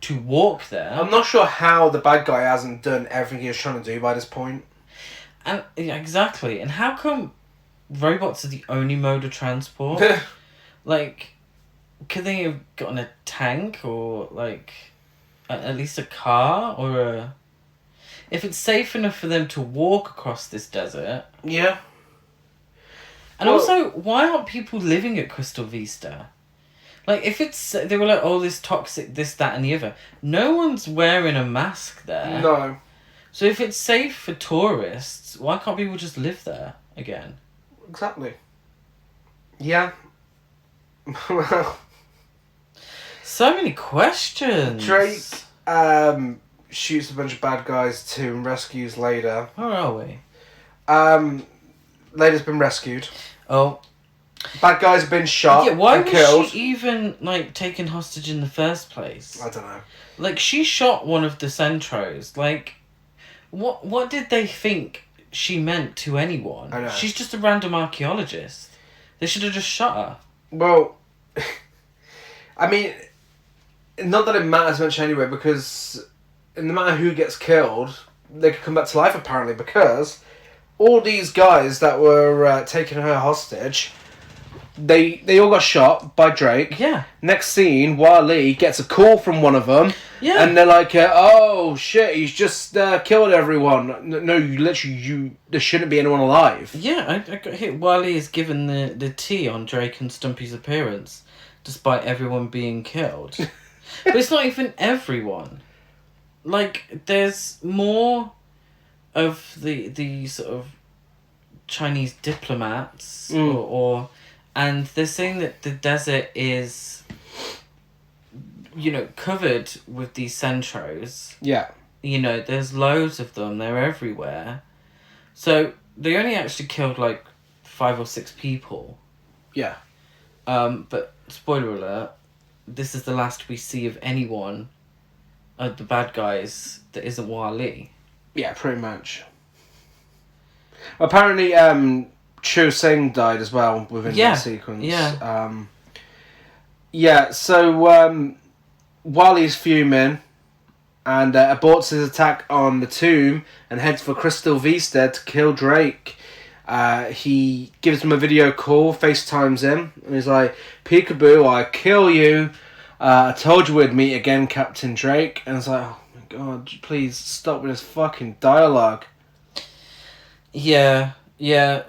to walk there. I'm not sure how the bad guy hasn't done everything he was trying to do by this point. And exactly, and how come robots are the only mode of transport? Could they have gotten a tank or at least a car or a? If it's safe enough for them to walk across this desert. Yeah. And also, why aren't people living at Crystal Vista? If they were this toxic, this, that, and the other. No one's wearing a mask there. No. So if it's safe for tourists, why can't people just live there again? Exactly. Yeah. Well, so many questions. Drake shoots a bunch of bad guys too and rescues Leda. Where are we? Leda's been rescued. Oh. Bad guys have been shot why and was killed. she even, like, taken hostage in the first place? I don't know. Like, she shot one of the Centros. Like, what did they think she meant to anyone? I know. She's just a random archaeologist. They should have just shot her. Well, I mean, not that it matters much anyway, because no matter who gets killed, they could come back to life apparently, because all these guys that were taking her hostage, they all got shot by Drake. Yeah. Next scene, Wally gets a call from one of them. Yeah. And they're like, oh shit, he's just killed everyone. No, there shouldn't be anyone alive. Yeah, I got hit. Wiley is given the tea on Drake and Stumpy's appearance, despite everyone being killed. But it's not even everyone. Like, there's more of the sort of Chinese diplomats, and they're saying that the desert is, covered with these Centros. Yeah. There's loads of them. They're everywhere. So they only actually killed like 5 or 6 people. Yeah. But spoiler alert, this is the last we see of anyone, the bad guys, that isn't Wali. Yeah, pretty much. Apparently, Chu Sing died as well within that sequence. Yeah. So Wally's fuming and aborts his attack on the tomb and heads for Crystal Vista to kill Drake. He gives him a video call, FaceTimes him, and he's like, "Peekaboo, I kill you. I told you we'd meet again, Captain Drake." And it's like, oh my god, please stop with this fucking dialogue. Yeah.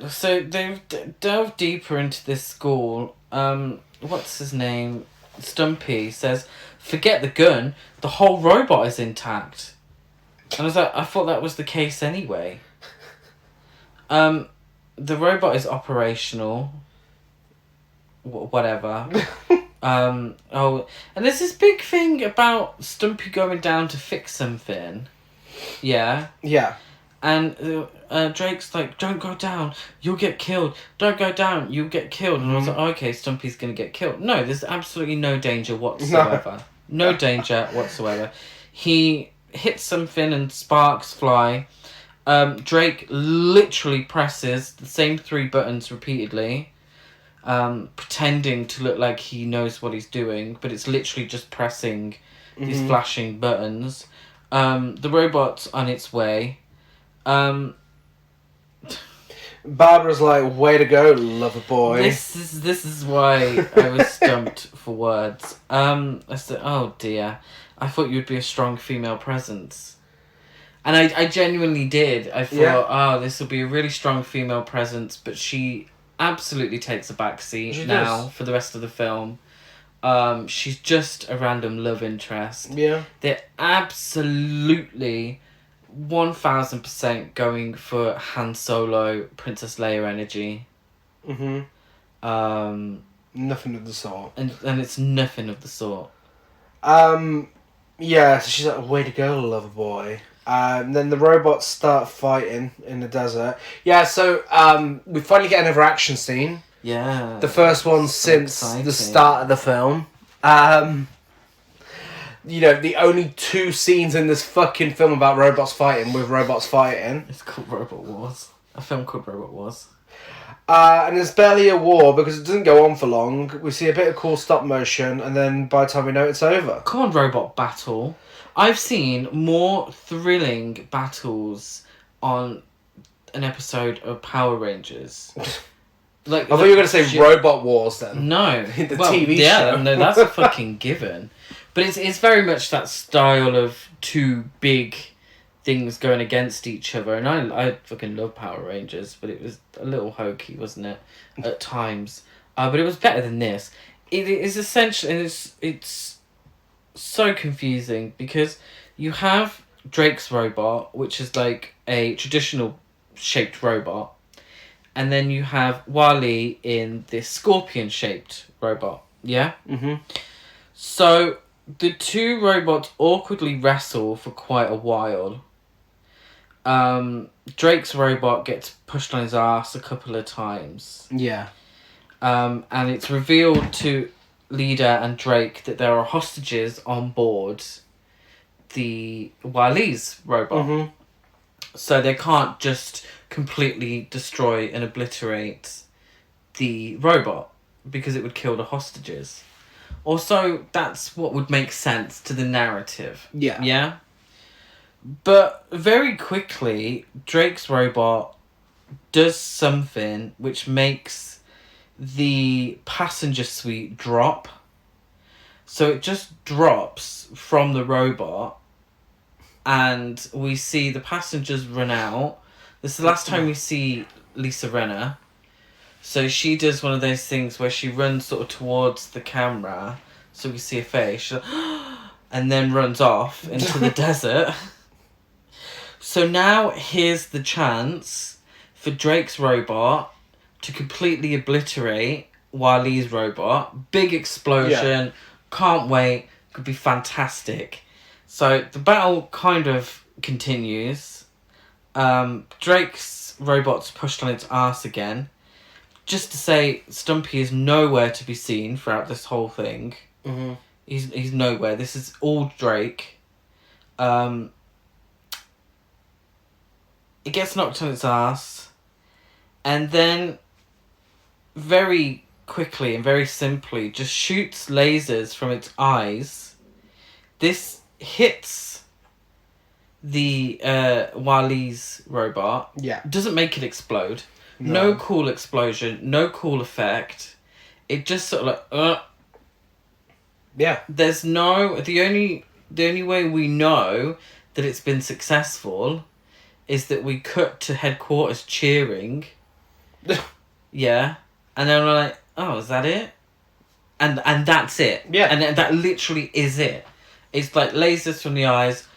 So they've delved deeper into this school. What's his name? Stumpy says, "Forget the gun. The whole robot is intact." And I was like, I thought that was the case anyway. The robot is operational. Whatever. And there's this big thing about Stumpy going down to fix something. Yeah. Yeah. And Drake's like, "Don't go down, you'll get killed. Don't go down, you'll get killed." And I was like, okay, Stumpy's going to get killed. No, there's absolutely no danger whatsoever. No danger whatsoever. He hits something and sparks fly. Drake literally presses the same 3 buttons repeatedly, pretending to look like he knows what he's doing, but it's literally just pressing these flashing buttons. The robot's on its way. Barbara's like, "Way to go, lover boy." This is why I was stumped for words. I said, "Oh dear, I thought you'd be a strong female presence," and I genuinely did. I thought, oh, this will be a really strong female presence, but she absolutely takes a backseat now for the rest of the film. She's just a random love interest. Yeah, they're absolutely 1000% going for Han Solo, Princess Leia energy. Nothing of the sort. And it's nothing of the sort. Yeah, so she's like, "Way to go, lover boy." And then the robots start fighting in the desert. Yeah, so we finally get another action scene. Yeah. The first one since the start of the film. The only 2 scenes in this fucking film about robots fighting with robots fighting. It's called Robot Wars. A film called Robot Wars. And there's barely a war because it doesn't go on for long. We see a bit of cool stop motion, and then by the time we know it's over. Come on, robot battle. I've seen more thrilling battles on an episode of Power Rangers. I thought you were going to say Robot Wars then. No. The TV show. Yeah, no, that's a fucking given. But it's very much that style of 2 big things going against each other. And I fucking love Power Rangers, but it was a little hokey, wasn't it? At times. But it was better than this. It is essentially... And it's so confusing because you have Drake's robot, which is like a traditional shaped robot, and then you have Wally in this scorpion shaped robot. Yeah? Mhm. So the two robots awkwardly wrestle for quite a while. Drake's robot gets pushed on his ass a couple of times. Yeah. And it's revealed to Leader and Drake that there are hostages on board the Wali's robot. Mhm. So they can't just completely destroy and obliterate the robot because it would kill the hostages. Also, that's what would make sense to the narrative. Yeah. Yeah? But very quickly, Drake's robot does something which makes the passenger suite drop. So it just drops from the robot, and we see the passengers run out. This is the last time we see Lisa Rinna. So she does one of those things where she runs sort of towards the camera, so we see her face, she's like, and then runs off into the desert. So now here's the chance for Drake's robot to completely obliterate Wali's robot. Big explosion. Yeah. Can't wait. Could be fantastic. So the battle kind of continues. Drake's robot's pushed on its ass again. Just to say, Stumpy is nowhere to be seen throughout this whole thing. Mm-hmm. He's nowhere. This is all Drake. It gets knocked on its ass. And then, very quickly and very simply, just shoots lasers from its eyes. This hits the Wali's robot. Yeah. Doesn't make it explode. No cool explosion. No cool effect. It just sort of like... Yeah. There's no... The only way we know that it's been successful is that we cut to headquarters cheering. Yeah. And then we're like, oh, is that it? And that's it. Yeah. And that literally is it. It's like lasers from the eyes.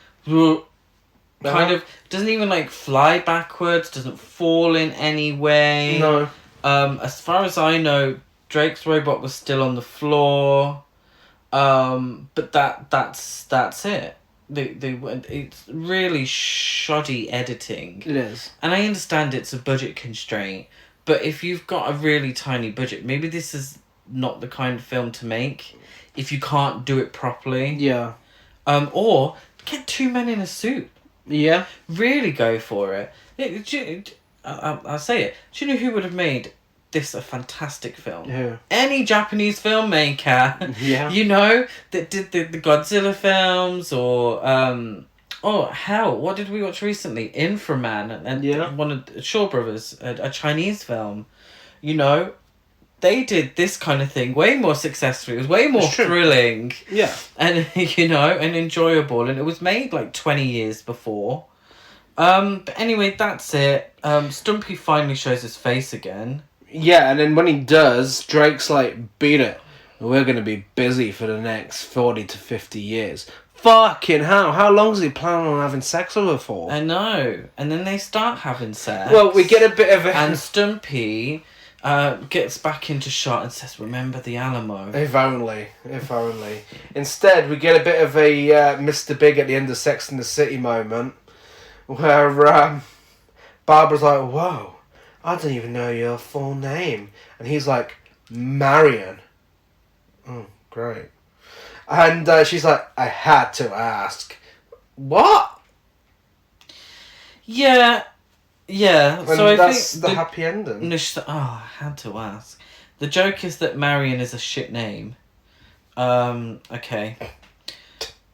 Kind of doesn't even like fly backwards, doesn't fall in any way. No. As far as I know, Drake's robot was still on the floor. But that's it. It's really shoddy editing. It is. And I understand it's a budget constraint, but if you've got a really tiny budget, maybe this is not the kind of film to make if you can't do it properly. Yeah. Or get two men in a suit. Yeah. Really go for it. I'll say it. Do you know who would have made this a fantastic film? Who? Any Japanese filmmaker. Yeah. You know, that did the Godzilla films, or oh hell, what did we watch recently? Inframan, and Yeah. one of Shaw Brothers, a Chinese film. You know, they did this kind of thing way more successfully. It was way more thrilling. Yeah. And, you know, and enjoyable. And it was made like 20 years before. But anyway, that's it. Stumpy finally shows his face again. Yeah, and then when he does, Drake's like, beat it. We're going to be busy for the next 40 to 50 years. Fucking hell. How long is he planning on having sex with her for? I know. And then they start having sex. Well, we get a bit of a... And Stumpy gets back into shot and says, remember the Alamo. If only. Instead, we get a bit of a Mr. Big at the end of Sex and the City moment, where Barbara's like, whoa, I don't even know your full name. And he's like, Marion. Oh, great. And she's like, I had to ask. What? Yeah. Yeah. And so I that's think the happy ending. No, I had to ask. The joke is that Marion is a shit name. Okay.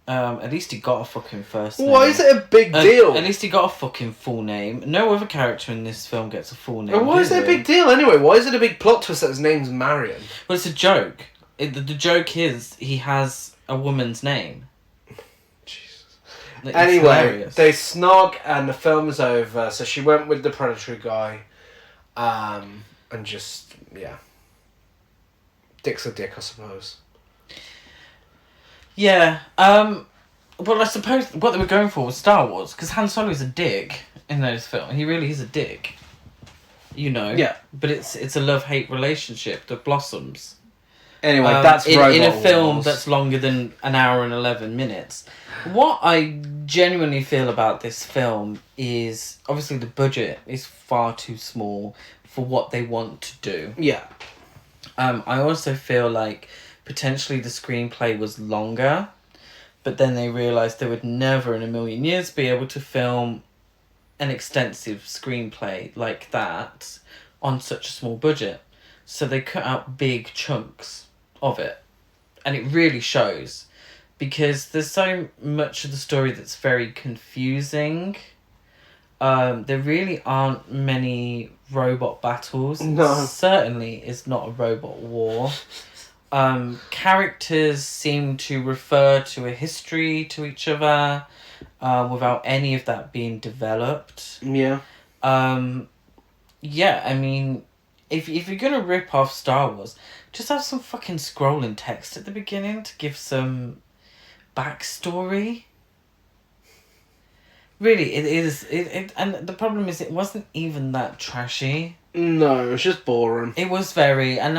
At least he got a fucking first name. Why is it a big deal? At least he got a fucking full name. No other character in this film gets a full name. And why is it a big deal anyway? Why is it a big plot twist that his name's Marion? Well, it's a joke. The joke is he has a woman's name. Jesus. It's Anyway, hilarious. they snog and the film is over. So she went with the predatory guy, and just Dick's a dick, I suppose. Yeah. Well, I suppose what they were going for was Star Wars, because Han Solo is a dick in those films. He really is a dick. You know? Yeah. But it's a love-hate relationship that blossoms. Anyway, that's Robot in a film Wars. that's longer than an hour and 11 minutes. What I genuinely feel about this film is, obviously the budget is far too small for what they want to do. Yeah. I also feel like potentially the screenplay was longer, but then they realised they would never in a million years be able to film an extensive screenplay like that on such a small budget. So they cut out big chunks of it. And it really shows. Because there's so much of the story that's very confusing. There really aren't many robot battles. No. It certainly is not a robot war. Characters seem to refer to a history to each other without any of that being developed. Yeah. Yeah, I mean, if you're going to rip off Star Wars, just have some fucking scrolling text at the beginning to give some backstory. Really, it is. And the problem is, it wasn't even that trashy. No, it was just boring. It was very, and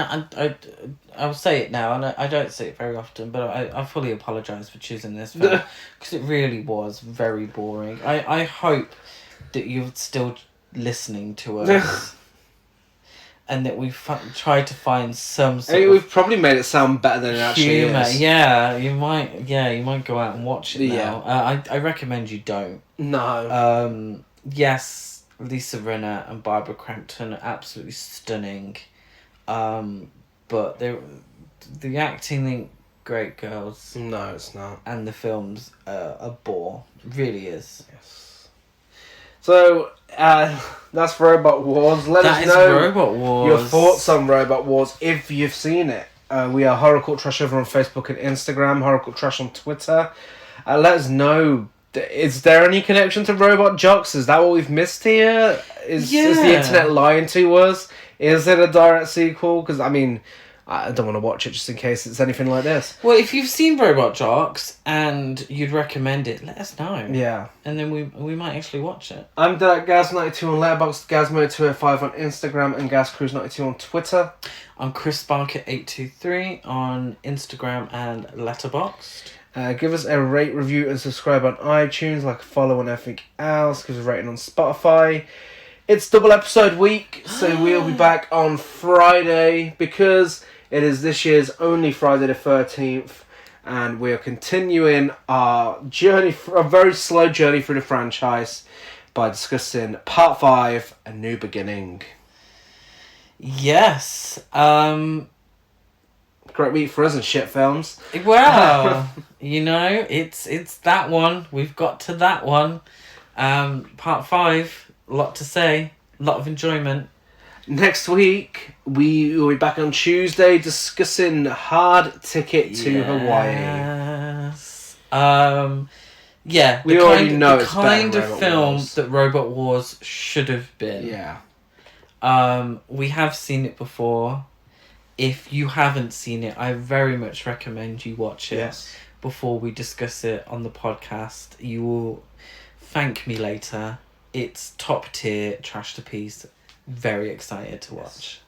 I'll say it now, and I don't say it very often, but I fully apologise for choosing this film, because it really was very boring. I hope that you're still listening to us, and that we've tried to find some sort of we've probably made it sound better than it actually is. Yeah, you might go out and watch it now. I recommend you don't. No. Yes, Lisa Rinna and Barbara Crampton are absolutely stunning. But the acting ain't great, girls. No, it's not. And the film's a bore. It really is. Yes. So, that's Robot Wars. Let us know Robot Wars. your thoughts on Robot Wars if you've seen it. We are Horror Cult Trash over on Facebook and Instagram, Horror Cult Trash on Twitter. Let us know. Is there any connection to Robot Jocks? Is that what we've missed here? Is the internet lying to us? Is it a direct sequel? Because, I mean, I don't want to watch it just in case it's anything like this. Well, if you've seen Robot Jocks and you'd recommend it, let us know. Yeah. And then we might actually watch it. I'm Gaz92 on Letterboxd, Gazmo205 on Instagram, and GazCruise92 on Twitter. I'm Chris Barker823 on Instagram and Letterboxd. Give us a rate, review, and subscribe on iTunes, like a follow and everything else. Give us a rating on Spotify. It's double episode week, so we'll be back on Friday, because it is this year's only Friday the 13th, and we are continuing our journey, a very slow journey through the franchise, by discussing Part 5, A New Beginning. Yes. Great week for us in shit films. Well, it's that one. We've got to that one. Part 5, a lot to say, a lot of enjoyment. Next week, we will be back on Tuesday discussing Hard Ticket to Hawaii. Yes. We already know it's the kind of film Wars. that Robot Wars should have been. Yeah. We have seen it before. If you haven't seen it, I very much recommend you watch it before we discuss it on the podcast. You will thank me later. It's top tier, trash to piece. Very excited to watch.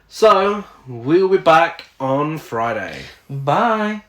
So, we'll be back on Friday. Bye.